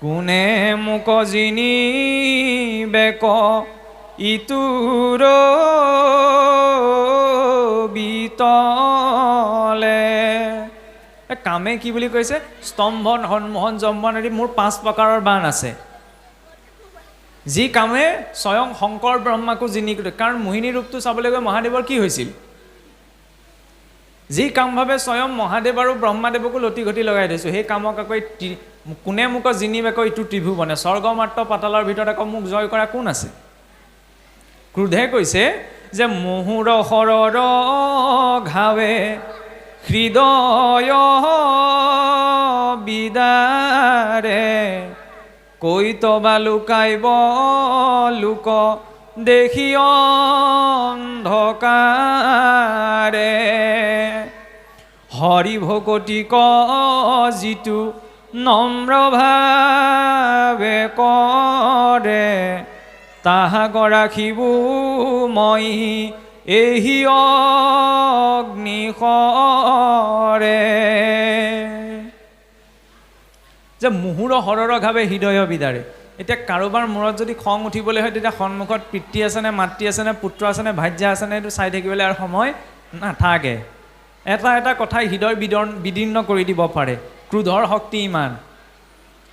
কোনে মোক যিনি বেক ইটোৰ বিতলে। কামে কি বুলি কৈছে? স্তম্ভন, সন্মোহন, জম্বন আদি মোৰ 5 প্ৰকাৰৰ বাণ আছে, যি কামে স্বয়ং শংকৰ ব্ৰহ্মাকো জিনি। কাৰণ মোহিনী ৰূপটো চাবলৈ গৈ মহাদেৱৰ কি হৈছিল? যি কামভাৱে স্বয়ং মহাদেৱ আৰু ব্ৰহ্মাদেৱকো লটি ঘটি লগাই দিছোঁ, সেই কামক আকৌ কোনে মোক জিনিব আকৌ ইটো ত্ৰিভুৱনে, স্বৰ্গ মাত্ৰ পাতালৰ ভিতৰত আকৌ মোক জয় কৰা কোন আছে? ক্ৰোধে কৈছে যে মুহুৰ হৰৰ ঘাৱে হৃদয় বিদাৰে, কৈতবা লুকাইব লোক দেখি অন্ধকাৰে, হৰি ভকতিক যিটো নম্ৰভাৱে কৰে, তাহাক ৰাখিব মই এহি অগ্নিশৰে। যে মুহুৰ হৰৰ ঘাৱে হৃদয় বিদাৰে। এতিয়া কাৰোবাৰ মূৰত যদি খং উঠিবলৈ হয়, তেতিয়া সন্মুখত পিতৃ আছেনে, মাতৃ আছেনে, পুত্ৰ আছেনে, ভাৰ্যা আছেনে, এইটো চাই থাকিবলৈ আৰু সময় নাথাকে। এটা এটা কথাই হৃদয় বিদীৰ্ণ কৰি দিব পাৰে, ক্ৰোধৰ শক্তি ইমান।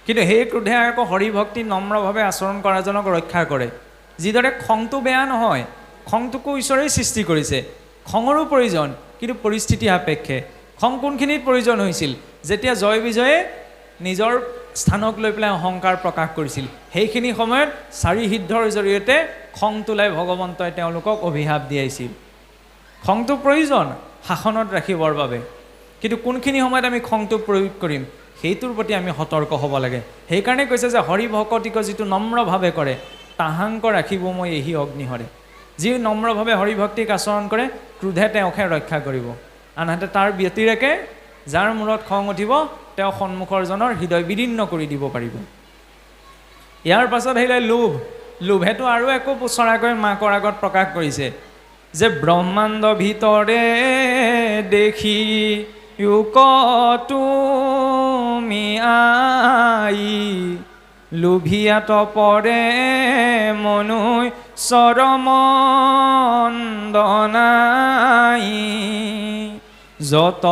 কিন্তু সেই ক্ৰোধে আকৌ হৰিভক্তি নম্ৰভাৱে আচৰণ কৰাজনক ৰক্ষা কৰে। যিদৰে খংটো বেয়া নহয়, খংটোকো ঈশ্বৰেই সৃষ্টি কৰিছে, খঙৰো প্ৰয়োজন, কিন্তু পৰিস্থিতি সাপেক্ষে। খং কোনখিনিত প্ৰয়োজন হৈছিল? যেতিয়া জয় বিজয়ে নিজৰ স্থানক লৈ পেলাই অহংকাৰ প্ৰকাশ কৰিছিল, সেইখিনি সময়ত 4 সিদ্ধৰ জৰিয়তে খং তোলাই ভগৱন্তই তেওঁলোকক অভিশাপ দিয়াইছিল। খংটো প্ৰয়োজন শাসনত ৰাখিবৰ বাবে, কিন্তু কোনখিনি সময়ত আমি খংটো প্ৰয়োগ কৰিম সেইটোৰ প্ৰতি আমি সতৰ্ক হ'ব লাগে। সেইকাৰণে কৈছে যে হৰি ভকতিক যিটো নম্ৰভাৱে কৰে, তাহাংক ৰাখিব মই এহি অগ্নিশৰে। যি নম্ৰভাৱে হৰিভক্তিক আচৰণ কৰে, ক্ৰোধে তেওঁকহে ৰক্ষা কৰিব। আনহাতে তাৰ ব্যতিৰেকে যাৰ মূৰত খং উঠিব, তেওঁ সন্মুখৰজনৰ হৃদয় বিদীৰ্ণ কৰি দিব পাৰিব। ইয়াৰ পাছত আহিলে লোভ। লোভেটো আৰু একো পুচৰাকৈ মাকৰ আগত প্ৰকাশ কৰিছে যে ব্ৰহ্মাণ্ড ভিতৰে দেখি তুমি আই লোভিয়াত পৰে মনুই চৰমন্দনাই যত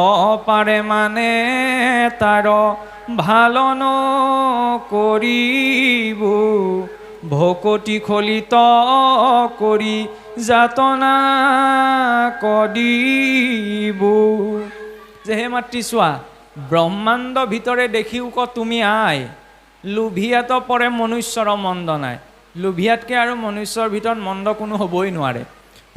পাৰে মানে তাৰ ভালন কৰিব ভকতি খলিত কৰি যাতনা কদিব যে হে মাতৃ চোৱা ব্ৰহ্মাণ্ড ভিতৰে দেখিও ক তুমি আই লোভিয়াত পৰে মনুষ্যৰ মন্দ নাই লোভিয়াতকৈ আৰু মনুষ্যৰ ভিতৰত মন্দ কোনো হ'বই নোৱাৰে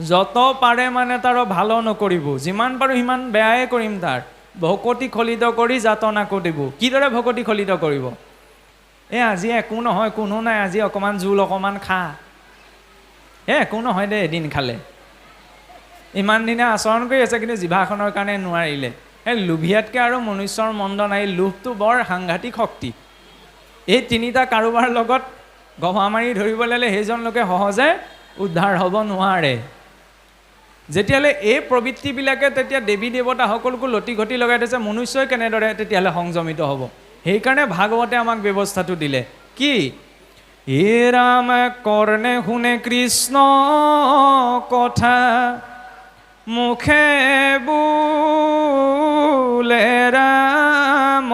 যত পাৰে মানে তাৰ ভালো নকৰিব যিমান পাৰোঁ সিমান বেয়াই কৰিম তাৰ ভকতি খলিত কৰি যাতনা কৰিব কিদৰে ভকতি খলিত কৰিব আজি একো নহয় কোনো নাই আজি অকণমান জোল অকণমান খা একো নহয় দে এদিন খালে ইমান দিনে আচৰণ কৰি আছে কিন্তু জিভাখনৰ কাৰণে নোৱাৰিলে লোভিয়াতকৈ আৰু মনুষ্যৰ মন্দ নাই লোভটো বৰ সাংঘাতিক শক্তি এই তিনিটা কাৰোবাৰ লগত গভা মাৰি ধৰিব ল'লে সেইজন লোকে সহজে উদ্ধাৰ হ'ব নোৱাৰে যেতিয়ালৈ এই প্ৰবৃত্তিবিলাকে তেতিয়া দেৱী দেৱতাসকলকো লটি ঘটি লগাই থৈছে মনুষ্যই কেনেদৰে তেতিয়াহ'লে সংযমিত হ'ব সেইকাৰণে ভাগৱতে আমাক ব্যৱস্থাটো দিলে কি হে ৰাম কৰ্ণে শুনে কৃষ্ণ কথা মুখে বোলে ৰাম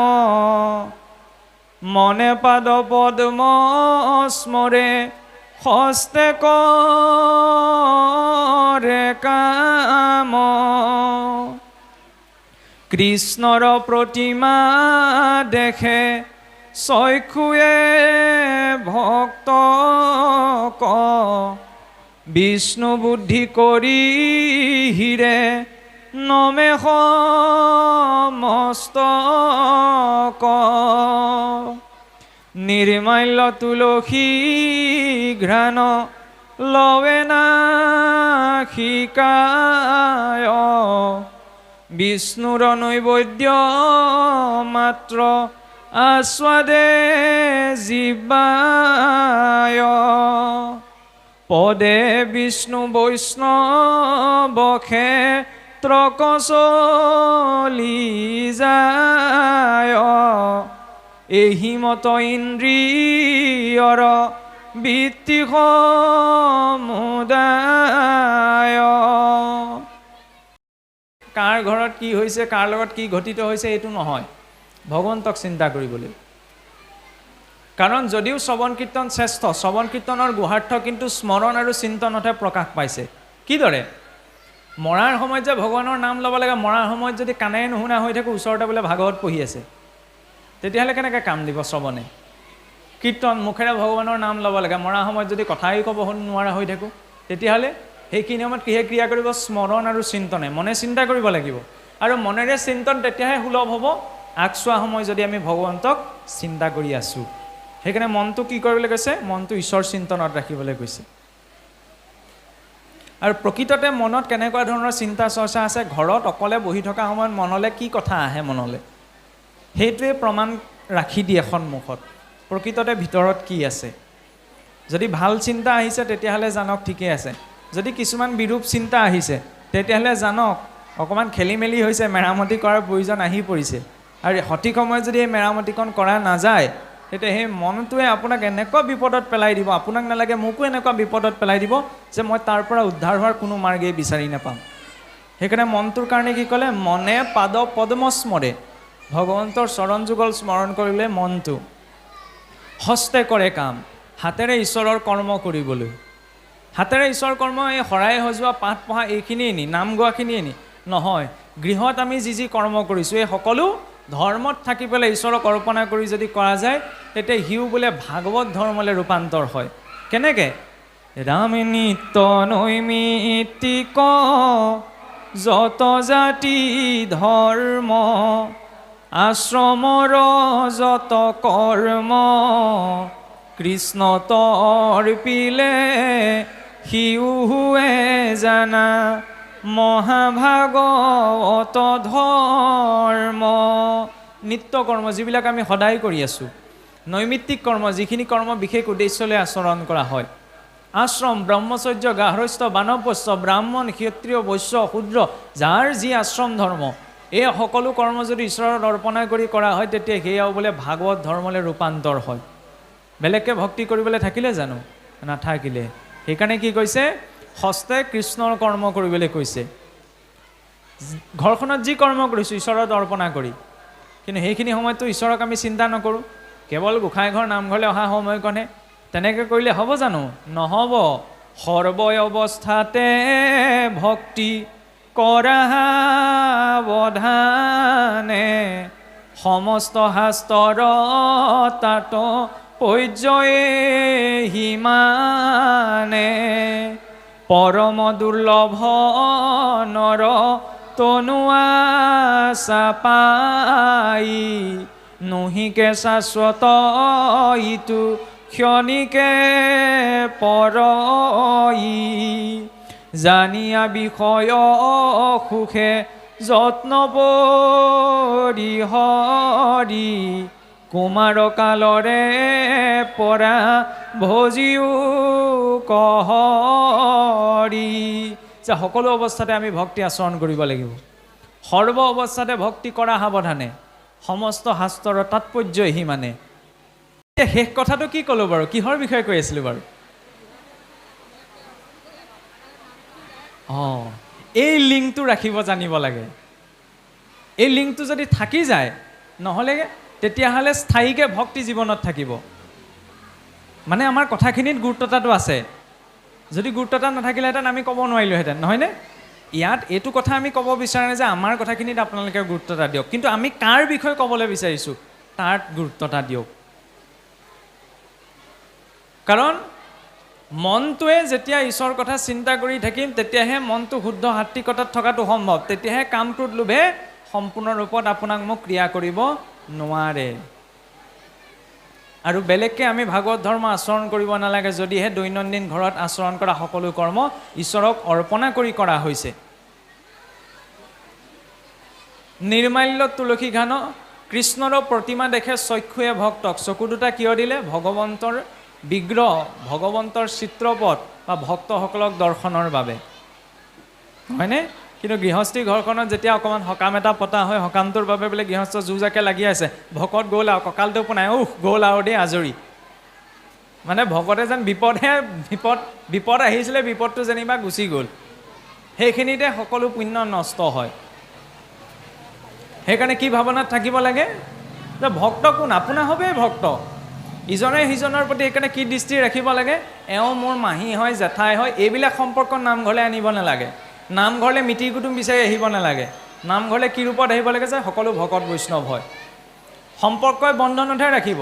মনে পাদ পদ্ম স্মৰে হস্তে কৰে কাম কৃষ্ণৰ প্ৰতিমা দেখে চক্ষুৱে ভক্ত বিষ্ণু বুদ্ধি কৰি হিৰে নমে সমস্তক নিৰ্মাল্য তুলসী ঘ্ৰাণ লৱে নাশিকায় বিষ্ণুৰ নৈবেদ্য মাত্ৰ আস্বাদে জীৱায় পদে বিষ্ণু বৈষ্ণৱখে ত্ৰকচলি যায় এহিমত ইন্দ্ৰিয়ৰ বৃত্তি সমুদায় কাৰ ঘৰত কি হৈছে কাৰ লগত কি ঘটিত হৈছে এইটো নহয় ভগৱন্তক চিন্তা কৰিবলৈ কাৰণ যদিও শ্ৰৱণ কীৰ্তন শ্ৰেষ্ঠ শ্ৰৱণ কীৰ্তনৰ গুহাৰ্থ কিন্তু স্মৰণ আৰু চিন্তনতহে প্ৰকাশ পাইছে কিদৰে মৰাৰ সময়ত যে ভগৱানৰ নাম ল'ব লাগে মৰাৰ সময়ত যদি কাণেৰে নুশুনা হৈ থাকোঁ ওচৰতে বোলে ভাগৱত পঢ়ি আছে তেতিয়াহ'লে কেনেকৈ কাম দিব শ্ৰৱণে কীৰ্তন মুখেৰে ভগৱানৰ নাম ল'ব লাগে মৰাৰ সময়ত যদি কথাই ক'ব নোৱাৰা হৈ থাকোঁ তেতিয়াহ'লে সেইখিনি সময়ত কিহে ক্ৰিয়া কৰিব স্মৰণ আৰু চিন্তনে মনে চিন্তা কৰিব লাগিব আৰু মনেৰে চিন্তন তেতিয়াহে সুলভ হ'ব আগচোৱা সময় যদি আমি ভগৱন্তক চিন্তা কৰি আছোঁ সেইকাৰণে মনটো কি কৰিবলৈ কৈছে মনটো ঈশ্বৰ চিন্তনত ৰাখিবলৈ কৈছে আৰু প্ৰকৃততে মনত কেনেকুৱা ধৰণৰ চিন্তা চৰ্চা আছে ঘৰত অকলে বহি থকা সময়ত মনলৈ কি কথা আহে মনলৈ সেইটোৱে প্ৰমাণ ৰাখি দিয়ে সন্মুখত প্ৰকৃততে ভিতৰত কি আছে যদি ভাল চিন্তা আহিছে তেতিয়াহ'লে জানক ঠিকে আছে যদি কিছুমান বিৰূপ চিন্তা আহিছে তেতিয়াহ'লে জানক অকণমান খেলি মেলি হৈছে মেৰামতি কৰাৰ প্ৰয়োজন আহি পৰিছে আৰু সঠিক সময়ত যদি এই মেৰামতিকণ কৰা নাযায় তেতিয়া সেই মনটোৱে আপোনাক এনেকুৱা বিপদত পেলাই দিব আপোনাক নালাগে মোকো এনেকুৱা বিপদত পেলাই দিব যে মই তাৰ পৰা উদ্ধাৰ হোৱাৰ কোনো মাৰ্গেই বিচাৰি নাপাম সেইকাৰণে মনটোৰ কাৰণে কি ক'লে মনে পাদ পদ্ম স্মৰে ভগৱন্তৰ চৰণ যুগল স্মৰণ কৰিলে মনটো হস্তে কৰে কাম হাতেৰে ঈশ্বৰৰ কৰ্ম কৰিবলৈ হাতেৰে ঈশ্বৰ কৰ্ম এই শৰাই সজোৱা পাঠ পঢ়া এইখিনিয়ে নি নাম গোৱাখিনিয়ে নি নহয় গৃহত আমি যি যি কৰ্ম কৰিছোঁ এই সকলো ধৰ্মত থাকি পেলাই ঈশ্বৰক অৰ্পণা কৰি যদি কৰা যায় তেতিয়া সিও বোলে ভাগৱত ধৰ্মলৈ ৰূপান্তৰ হয় কেনেকৈ ৰাম নিত্য নৈমিত্তিক যত জাতি ধৰ্ম আশ্ৰমৰ যত কৰ্ম কৃষ্ণ তৰ্পিলে সিউৱে জানা মহাভাগৱত ধৰ্ম নিত্য কৰ্ম যিবিলাক আমি সদায় কৰি আছোঁ নৈমিত্তিক কৰ্ম যিখিনি কৰ্ম বিশেষ উদ্দেশ্যলৈ আচৰণ কৰা হয় আশ্ৰম ব্ৰহ্মচৰ্য গাহস্থ বানপ্ৰস্থ ব্ৰাহ্মণ ক্ষত্ৰিয় বৈশ্য শূদ্ৰ যাৰ যি আশ্ৰম ধৰ্ম এই সকলো কৰ্ম যদি ঈশ্বৰৰ অৰ্পণা কৰি কৰা হয় তেতিয়া সেয়াও বোলে ভাগৱত ধৰ্মলৈ ৰূপান্তৰ হয়। বেলেগকৈ ভক্তি কৰিবলৈ থাকিলে জানো? নাথাকিলে। সেইকাৰণে কি কৈছে? হস্তে কৃষ্ণৰ কৰ্ম কৰিবলৈ কৈছে। ঘৰখনত যি কৰ্ম কৰিছোঁ ঈশ্বৰত অৰ্পণা কৰি, কিন্তু সেইখিনি সময়ততো ঈশ্বৰক আমি চিন্তা নকৰোঁ, কেৱল গোঁসাই ঘৰ নামঘৰলৈ অহা সময়কণহে। তেনেকৈ কৰিলে হ'ব জানো? নহ'ব। সৰ্ব অৱস্থাতে ভক্তি কৰা সাৱধানে সমস্ত শাস্ত্ৰৰ তাত পৰ্যয়ে সিমানে পৰম দুৰ্লভ নৰ তনু আশা পাই নহিকে শাশ্বত ইটো ক্ষণিকে পৰই জানিয়া বিষয় সুখে যত্ন পৰিহৰি কুমাৰ কালৰে পৰা ভজিও কহৰি। যে সকলো অৱস্থাতে আমি ভক্তি আচৰণ কৰিব লাগিব। সৰ্ব অৱস্থাতে ভক্তি কৰা সাৱধানে সমস্ত শাস্ত্ৰৰ তাৎপৰ্য সিমানে। এতিয়া শেষ কথাটো কি ক'লোঁ বাৰু? কিহৰ বিষয়ে কৈ আছিলোঁ বাৰু? এই লিংকটো ৰাখিব জানিব লাগে। এই লিংকটো যদি থাকি যায়, নহ'লে তেতিয়াহ'লে স্থায়ীকৈ ভক্তি জীৱনত থাকিব। মানে আমাৰ কথাখিনিত গুৰুত্বতাটো আছে। যদি গুৰুত্বতা নাথাকিলেহেঁতেন আমি ক'ব নোৱাৰিলোহেঁতেন, নহয়নে? ইয়াত এইটো কথা আমি ক'ব বিচাৰে যে আমাৰ কথাখিনিত আপোনালোকে গুৰুত্বতা দিয়ক, কিন্তু আমি কাৰ বিষয়ে ক'বলৈ বিচাৰিছোঁ তাত গুৰুত্বতা দিয়ক। কাৰণ মনটোৱে যেতিয়া ঈশ্বৰৰ কথা চিন্তা কৰি থাকিম তেতিয়াহে মনটো শুদ্ধ সাত্বিকতাত থকাটো সম্ভৱ। তেতিয়াহে কামটোত লোভে সম্পূৰ্ণ ৰূপত আপোনাক মোক ক্ৰিয়া কৰিব নোৱাৰে। আৰু বেলেগকৈ আমি ভাগৱত ধৰ্ম আচৰণ কৰিব নালাগে যদিহে দৈনন্দিন ঘৰত আচৰণ কৰা সকলো কৰ্ম ঈশ্বৰক অৰ্পণা কৰি কৰা হৈছে। নিৰ্মাল্য তুলসী ঘান কৃষ্ণৰ প্ৰতিমা দেখে চক্ষুৱে ভক্তক। চকু দুটা কিয় দিলে? ভগৱন্তৰ বিগ্ৰহ, ভগৱন্তৰ চিত্ৰপট বা ভক্তসকলক দৰ্শনৰ বাবে, হয়নে? কিন্তু গৃহস্থী ঘৰখনত যেতিয়া অকণমান সকাম এটা পতা হয়, সকামটোৰ বাবে বোলে গৃহস্থ যুঁজাকে লাগি আছে, ভকত গ'ল আৰু কঁকালটো পোনাই গ'ল আৰু দেই আজৰি। মানে ভকতে যেন বিপদ আহিছিলে, বিপদটো যেনিবা গুচি গ'ল। সেইখিনিতে সকলো পুণ্য নষ্ট হয়। সেইকাৰণে কি ভাৱনাত থাকিব লাগে যে ভক্ত কোন? আপোনা হবেই ভক্ত। ইজনে সিজনৰ প্ৰতি সেইকাৰণে কি দৃষ্টি ৰাখিব লাগে? এওঁ মোৰ মাহী হয়, জেঠাই হয়, এইবিলাক সম্পৰ্ক নামঘৰলৈ আনিব নালাগে। নামঘৰলৈ মিতিৰ কুটুম বিচাৰি আহিব নালাগে। নামঘৰলৈ কি ৰূপত আহিব লাগে? যে সকলো ভকত বৈষ্ণৱ হয়। সম্পৰ্কই বন্ধনতহে ৰাখিব।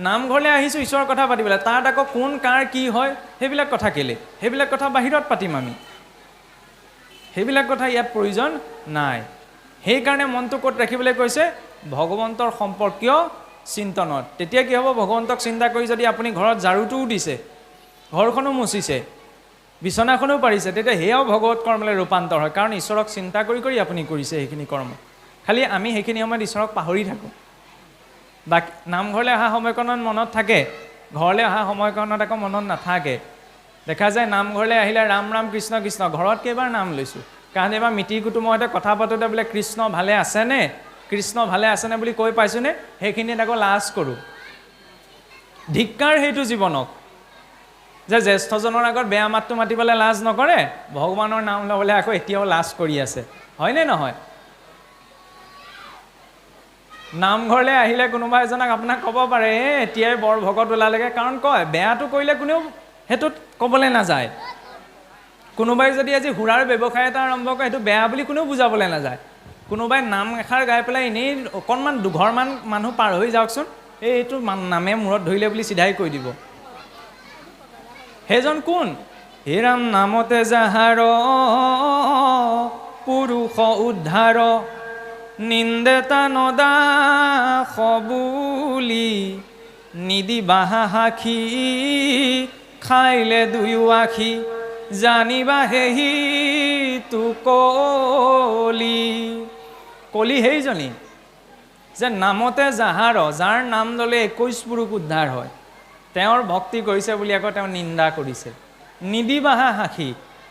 নামঘৰলৈ আহিছোঁ ঈশ্বৰৰ কথা পাতিবলৈ, তাত আকৌ কোন কাৰ কি হয় সেইবিলাক কথা কেলে? সেইবিলাক কথা বাহিৰত পাতিম আমি। সেইবিলাক কথা ইয়াত প্ৰয়োজন নাই। সেইকাৰণে মনটো ক'ত ৰাখিবলৈ কৈছে? ভগৱন্তৰ সম্পৰ্কীয় চিন্তনত। তেতিয়া কি হ'ব? ভগৱন্তক চিন্তা কৰি যদি আপুনি ঘৰত ঝাৰুটোও দিছে, ঘৰখনো মুচিছে, বিচনাখনো পাৰিছে, তেতিয়া সেয়াও ভগৱত কৰ্মলৈ ৰূপান্তৰ হয়। কাৰণ ঈশ্বৰক চিন্তা কৰি কৰি আপুনি কৰিছে সেইখিনি কৰ্ম। খালি আমি সেইখিনি সময়ত ঈশ্বৰক পাহৰি থাকোঁ। বাকী নামঘৰলৈ অহা সময়কণত মনত থাকে, ঘৰলৈ অহা সময়কণত আকৌ মনত নাথাকে। দেখা যায় নামঘৰলৈ আহিলে ৰাম ৰাম কৃষ্ণ কৃষ্ণ, ঘৰত কেইবাৰ নাম লৈছোঁ, কাৰণ এইবাৰ মিতিৰ কুটুমৰ সৈতে কথা পাতোঁতে বোলে কৃষ্ণ ভালে আছেনে, কৃষ্ণ ভালে আছেনে বুলি কৈ পাইছোঁনে, সেইখিনিত আকৌ লাজ কৰোঁ। ধিক্কাৰ সেইটো জীৱনক যে জ্যেষ্ঠজনৰ আগত বেয়া মাতটো মাতিবলৈ লাজ নকৰে, ভগৱানৰ নাম ল'বলৈ আকৌ এতিয়াও লাজ কৰি আছে। হয়নে নহয়? নামঘৰলৈ আহিলে কোনোবা এজনক আপোনাক ক'ব পাৰে এতিয়াই বৰ ভকত ওলালেগে, কাৰণ কয় বেয়াটো কৰিলে কোনেও সেইটোত ক'বলৈ নাযায়। কোনোবাই যদি আজি সুৰাৰ ব্যৱসায় এটা আৰম্ভ কৰে, সেইটো বেয়া বুলি কোনেও বুজাবলৈ নাযায়। কোনোবাই নাম এষাৰ গাই পেলাই এনেই অকণমান দুঘৰমান মানুহ পাৰ হৈ যাওকচোন, এইটো নামে মূৰত ধৰিলে বুলি চিধাই কৈ দিব। সেইজন কোন? হে ৰাম নামতে যাহাৰ পুৰুষ উদ্ধাৰ, নিন্দেতা নদা সবুলি, নিদিবাহা সাখী খাইলে দুয়ো আখি, জানিবা হেহি তু কলি। কলি সেইজনী যে নামতে যাহাৰ, যাৰ নাম ল'লে 21 পুৰুষ উদ্ধাৰ হয়, তেওঁৰ ভক্তি কৰিছে বুলি আকৌ তেওঁ নিন্দা কৰিছে। নিদিবাহা সাখী,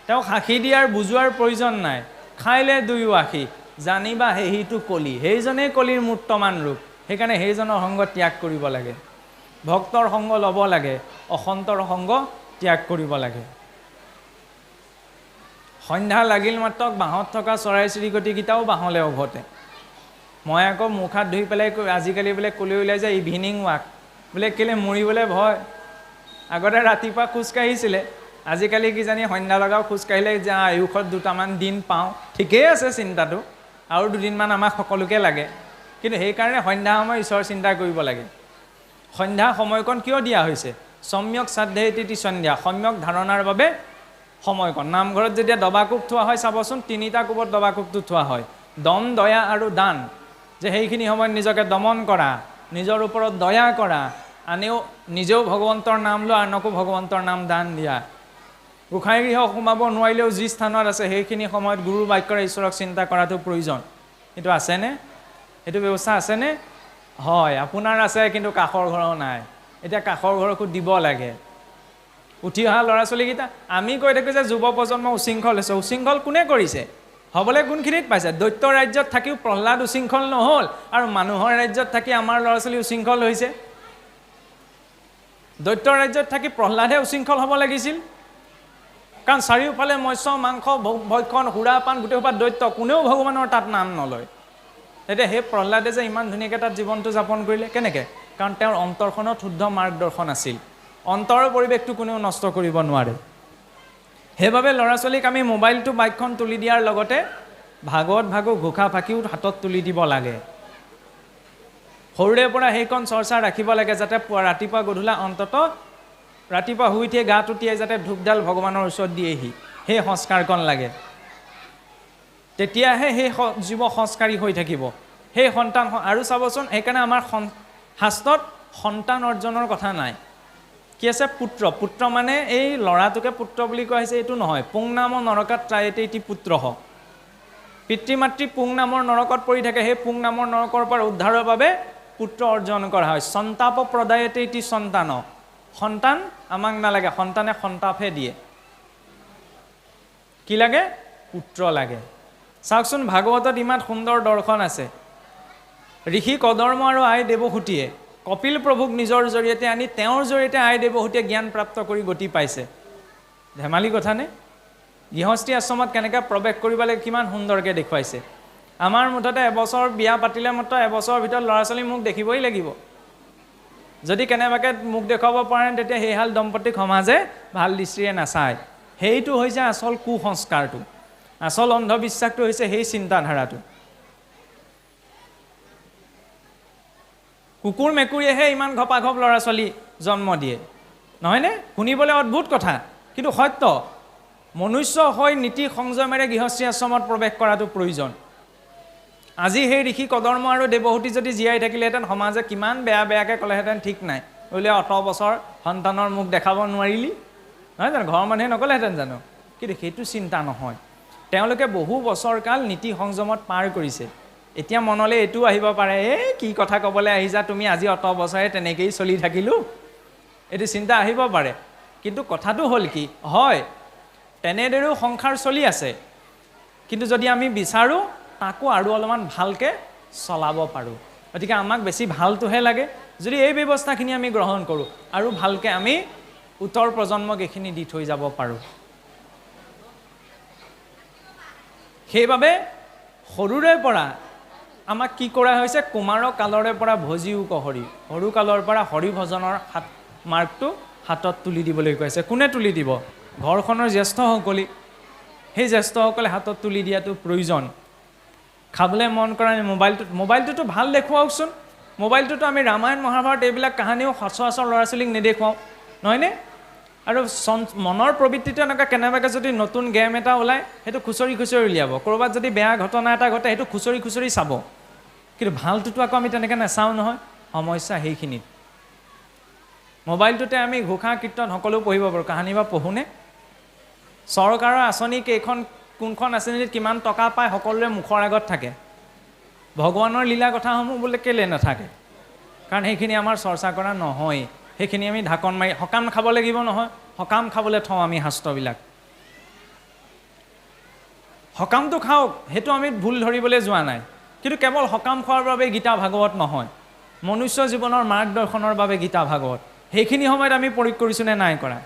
তেওঁক সাখী দিয়াৰ বুজোৱাৰ প্ৰয়োজন নাই। খাইলে দুয়ো আখী, জানিবা সেহিটো কলি, সেইজনেই কলিৰ মূৰ্তমান ৰূপ। সেইকাৰণে সেইজনৰ সংগ ত্যাগ কৰিব লাগে, ভক্তৰ সংগ ল'ব লাগে, অসন্তৰ সংগ ত্যাগ কৰিব লাগে। সন্ধ্যা লাগিল মাত্ৰ বাঁহত থকা চৰাই চিৰিকটিকেইটাও বাঁহলৈ উভতে। মই আকৌ মুখ হাত ধুই পেলাই আজিকালি বোলে ক'লৈ ওলাই যায় ইভিনিং ৱাক, বোলে কেলৈ মৰিবলৈ ভয়। আগতে ৰাতিপুৱা খোজকাঢ়িছিলে, আজিকালি কিজানি সন্ধ্যা লগাও খোজকাঢ়িলে যে আয়ুষত দুটামান দিন পাওঁ। ঠিকেই আছে চিন্তাটো, আৰু দুদিনমান আমাক সকলোকে লাগে, কিন্তু সেইকাৰণে সন্ধ্যা সময় ঈশ্বৰ চিন্তা কৰিব লাগে। সন্ধ্যা সময়কণ কিয় দিয়া হৈছে? সম্যক শ্ৰাদ্ধেতি সন্ধ্যা, সম্যক ধাৰণাৰ বাবে সময়কণ। নামঘৰত যেতিয়া দবাকোপ থোৱা হয় চাবচোন, 3টা কোবত দবাকোপটো থোৱা হয়। দম, দয়া আৰু দান, যে সেইখিনি সময়ত নিজকে দমন কৰা, নিজৰ ওপৰত দয়া কৰা, আনেও নিজেও ভগৱন্তৰ নাম লোৱা, আনকো ভগৱন্তৰ নাম দান দিয়া। গোসাঁই গৃহ সোমাব নোৱাৰিলেও যি স্থানত আছে সেইখিনি সময়ত গুৰু বাক্যৰে ঈশ্বৰক চিন্তা কৰাটো প্ৰয়োজন। সেইটো আছেনে? সেইটো ব্যৱস্থা আছেনে? হয়, আপোনাৰ আছে, কিন্তু কাষৰ ঘৰৰ নাই। এতিয়া কাষৰ ঘৰকো দিব লাগে। উঠি অহা ল'ৰা ছোৱালীকেইটা, আমি কৈ থাকোঁ যে যুৱ প্ৰজন্ম উশৃংখল হৈছে। উশৃংখল কোনে কৰিছে? হ'বলৈ কোনখিনিত পাইছে? দৈত্য ৰাজ্যত থাকিও প্ৰহ্লাদ উশৃংখল নহ'ল, আৰু মানুহৰ ৰাজ্যত থাকি আমাৰ ল'ৰা ছোৱালী উশৃংখল হৈছে। দৈত্য ৰাজ্যত থাকি প্ৰহ্লাদহে উশৃংখল হ'ব লাগিছিল, কাৰণ চাৰিওফালে মৎস্য মাংস ভক্ষণ সুৰাপান গোটেই সোপা দৈত্য, কোনেও ভগৱানৰ তাত নাম নলয়। এতিয়া সেই প্ৰহ্লাদে যে ইমান ধুনীয়াকৈ তাত জীৱনটো যাপন কৰিলে কেনেকৈ? কাৰণ তেওঁৰ অন্তৰখনত শুদ্ধ মাৰ্গদৰ্শন আছিল। অন্তৰৰ পৰিৱেশটো কোনেও নষ্ট কৰিব নোৱাৰে। সেইবাবে ল'ৰা ছোৱালীক আমি মোবাইলটো বাইকখন তুলি দিয়াৰ লগতে ভাগৱত ভাগো ঘোষা ফাঁকিও হাতত তুলি দিব লাগে। সৰুৰে পৰা সেইখন চৰ্চা ৰাখিব লাগে, যাতে ৰাতিপুৱা গধূলা অন্তত ৰাতিপুৱা শুই উঠিয়ে গাত উঠিয়াই যাতে ধূপডাল ভগৱানৰ ওচৰত দিয়েহি, সেই সংস্কাৰকণ লাগে। তেতিয়াহে সেই জীৱ সংস্কাৰী হৈ থাকিব, সেই সন্তান। আৰু চাবচোন, সেইকাৰণে আমাৰ শাস্ত্ৰত সন্তান অৰ্জনৰ কথা নাই। কি আছে? পুত্ৰ। পুত্ৰ মানে এই ল'ৰাটোকে পুত্ৰ বুলি কোৱা হৈছে এইটো নহয়। পুং নামৰ নৰকাত ত্ৰায়েতে ইতি পুত্ৰ হওক, পিতৃ মাতৃ পুং নামৰ নৰকত পৰি থাকে, সেই পুং নামৰ নৰকৰ পৰা উদ্ধাৰৰ বাবে পুত্ৰ অৰ্জন কৰা হয়। সন্তাপ প্ৰদায়তে ইতি সন্তান, সন্তান আমাক নালাগে, সন্তানে সন্তাপহে দিয়ে। কি লাগে? পুত্ৰ লাগে। চাওকচোন, ভাগৱতত ইমান সুন্দৰ দৰ্শন আছে। ঋষি কদৰ্ম আৰু আই দেৱহূতিয়ে কপিল প্ৰভুক নিজৰ জৰিয়তে আনি তেওঁৰ জৰিয়তে আই দেৱহূতিয়ে জ্ঞান প্ৰাপ্ত কৰি গতি পাইছে। ধেমালি কথানে? গৃহস্থী আশ্ৰমত কেনেকৈ প্ৰৱেশ কৰিব লাগে কিমান সুন্দৰকৈ দেখুৱাইছে। আমাৰ মুঠতে এবছৰ বিয়া পাতিলে মাত্ৰ এবছৰৰ ভিতৰত ল'ৰা ছোৱালী মোক দেখিবই লাগিব। যদি কেনেবাকৈ মোক দেখুৱাব পাৰে তেতিয়া সেইহাল দম্পতীক সমাজে ভাল দৃষ্টিৰে নাচায়। সেইটো হৈছে আচল কুসংস্কাৰটো, আচল অন্ধবিশ্বাসটো হৈছে সেই চিন্তাধাৰাটো। কুকুৰ মেকুৰীয়েহে ইমান ঘপাঘপ ল'ৰা ছোৱালী জন্ম দিয়ে, নহয়নে? শুনিবলৈ অদ্ভুত কথা, কিন্তু সত্য। মনুষ্য হৈ নীতি সংযমেৰে গৃহস্থী আশ্ৰমত প্ৰৱেশ কৰাটো প্ৰয়োজন। আজি সেই ঋষি কদৰ্ম আৰু দেৱহূতি যদি জীয়াই থাকিলেহেঁতেন, সমাজে কিমান বেয়া বেয়াকৈ ক'লেহেঁতেন ঠিক নাই। বোলে 18 বছৰ সন্তানৰ মুখ দেখাব নোৱাৰিলি, নহয় জানো? ঘৰৰ মানুহে নক'লেহেঁতেন জানো? কিন্তু সেইটো চিন্তা নহয়। তেওঁলোকে বহু বছৰ কাল নীতি সংযমত পাৰ কৰিছে। এতিয়া মনলৈ এইটো আহিব পাৰে, কি কথা ক'বলৈ আহিছা তুমি, আজি 18 বছৰে তেনেকৈয়ে চলি থাকিলোঁ, এইটো চিন্তা আহিব পাৰে। কিন্তু কথাটো হ'ল কি, হয় তেনেদৰেও সংসাৰ চলি আছে, কিন্তু যদি আমি বিচাৰোঁ তাকো আৰু অলপমান ভালকৈ চলাব পাৰোঁ। গতিকে আমাক বেছি ভালটোহে লাগে। যদি এই ব্যৱস্থাখিনি আমি গ্ৰহণ কৰোঁ, আৰু ভালকৈ আমি উত্তৰ প্ৰজন্মক এইখিনি দি থৈ যাব পাৰোঁ। সেইবাবে সৰুৰে পৰা আমাক কি কৰা হৈছে? কুমাৰ কালৰে পৰা ভজিও কহৰি, সৰুকালৰ পৰা হৰিভজনৰ মাৰ্গটো হাতত তুলি দিবলৈ কৈছে। কোনে তুলি দিব? ঘৰখনৰ জ্যেষ্ঠসকলে। সেই জ্যেষ্ঠসকলে হাতত তুলি দিয়াটো প্ৰয়োজন। খাবলৈ মন কৰা মোবাইলটোতো ভাল দেখুৱাওকচোন। মোবাইলটোতো আমি ৰামায়ণ মহাভাৰত এইবিলাক কাহানিও সচৰাচৰ ল'ৰা ছোৱালীক নেদেখুৱাওঁ, নহয়নে? আৰু মনৰ প্ৰবৃত্তিটো এনেকুৱা কেনেবাকৈ যদি নতুন গেম এটা ওলায়, সেইটো খুচৰি খুচৰি উলিয়াব। ক'ৰবাত যদি বেয়া ঘটনা এটা ঘটে, সেইটো খুচৰি খুচৰি চাব। কিন্তু ভালটোতো আকৌ আমি তেনেকৈ নাচাওঁ নহয়। সমস্যা সেইখিনিত। মোবাইলটোতে আমি ঘোষা কীৰ্তন সকলো পঢ়িব পাৰোঁ, কাহানি বা পঢ়োনে? চৰকাৰৰ আঁচনি কেইখন, কোনখন আঁচনিত কিমান টকা পায়, সকলোৰে মুখৰ আগত থাকে। ভগৱানৰ লীলা কথাসমূহ বোলে কেলৈ নাথাকে? কাৰণ সেইখিনি আমাৰ চৰ্চা কৰা নহয়। সেইখিনি আমি ঢাকন মাৰি, সকাম খাব লাগিব নহয়, সকাম খাবলৈ থওঁ আমি শাস্ত্ৰবিলাক। সকামটো খাওক, সেইটো আমি ভুল ধৰিবলৈ যোৱা নাই, কিন্তু কেৱল সকাম খোৱাৰ বাবে গীতা ভাগৱত নহয়, মনুষ্য জীৱনৰ মাৰ্গদৰ্শনৰ বাবে গীতা ভাগৱত। সেইখিনি সময়ত আমি প্ৰয়োগ কৰিছোঁ নে নাই কৰা?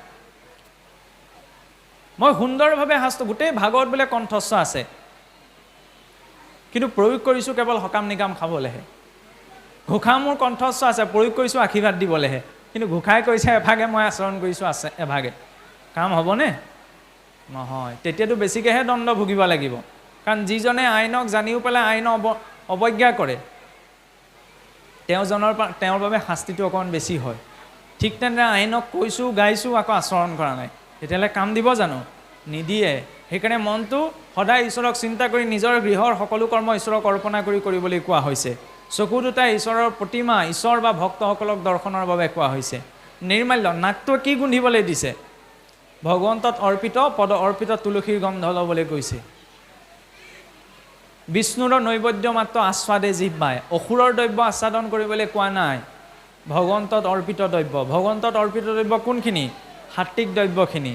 মই সুন্দৰভাৱে শাস্ত্ৰ গোটেই ভাগৱত বোলে কণ্ঠস্থ আছে, কিন্তু প্ৰয়োগ কৰিছোঁ কেৱল সকাম নিকাম খাবলৈহে। ঘোষা মোৰ কণ্ঠস্থ আছে, প্ৰয়োগ কৰিছোঁ আশীৰ্বাদ দিবলৈহে, কিন্তু ঘোষাই কৈছে এভাগে, মই আচৰণ কৰিছোঁ আছে এভাগে। কাম হ'বনে? নহয়। তেতিয়াতো বেছিকৈহে দণ্ড ভুগিব লাগিব, কাৰণ যিজনে আইনক জানিও পেলাই আইন অৱজ্ঞা কৰে তেওঁৰ বাবে শাস্তিটো অকণমান বেছি হয়। ঠিক তেনেদৰে আইনক কৈছোঁ গাইছোঁ আকৌ আচৰণ কৰা নাই, তেতিয়াহ'লে কাম দিব জানো? নিদিয়ে। সেইকাৰণে মনটো সদায় ঈশ্বৰক চিন্তা কৰি নিজৰ গৃহৰ সকলো কৰ্ম ঈশ্বৰক অৰ্পণা কৰি কৰিবলৈ কোৱা হৈছে। চকু দুটাই ঈশ্বৰৰ প্ৰতিমা, ঈশ্বৰ বা ভক্তসকলক দৰ্শনৰ বাবে কোৱা হৈছে। নিৰ্মাল্য, নাকটোৱে কি গোন্ধিবলৈ দিছে? ভগৱন্তত অৰ্পিত পদ অৰ্পিত তুলসীৰ গন্ধ ল'বলৈ কৈছে। বিষ্ণুৰ নৈবেদ্য মাত্ৰ আস্বাদে জিহ্বাই, অসুৰৰ দ্ৰব্য আস্বাদন কৰিবলৈ কোৱা নাই। ভগৱন্তত অৰ্পিত দ্ৰব্য, ভগৱন্তত অৰ্পিত দ্ৰব্য কোনখিনি? সাত্বিক দ্ৰব্যখিনি।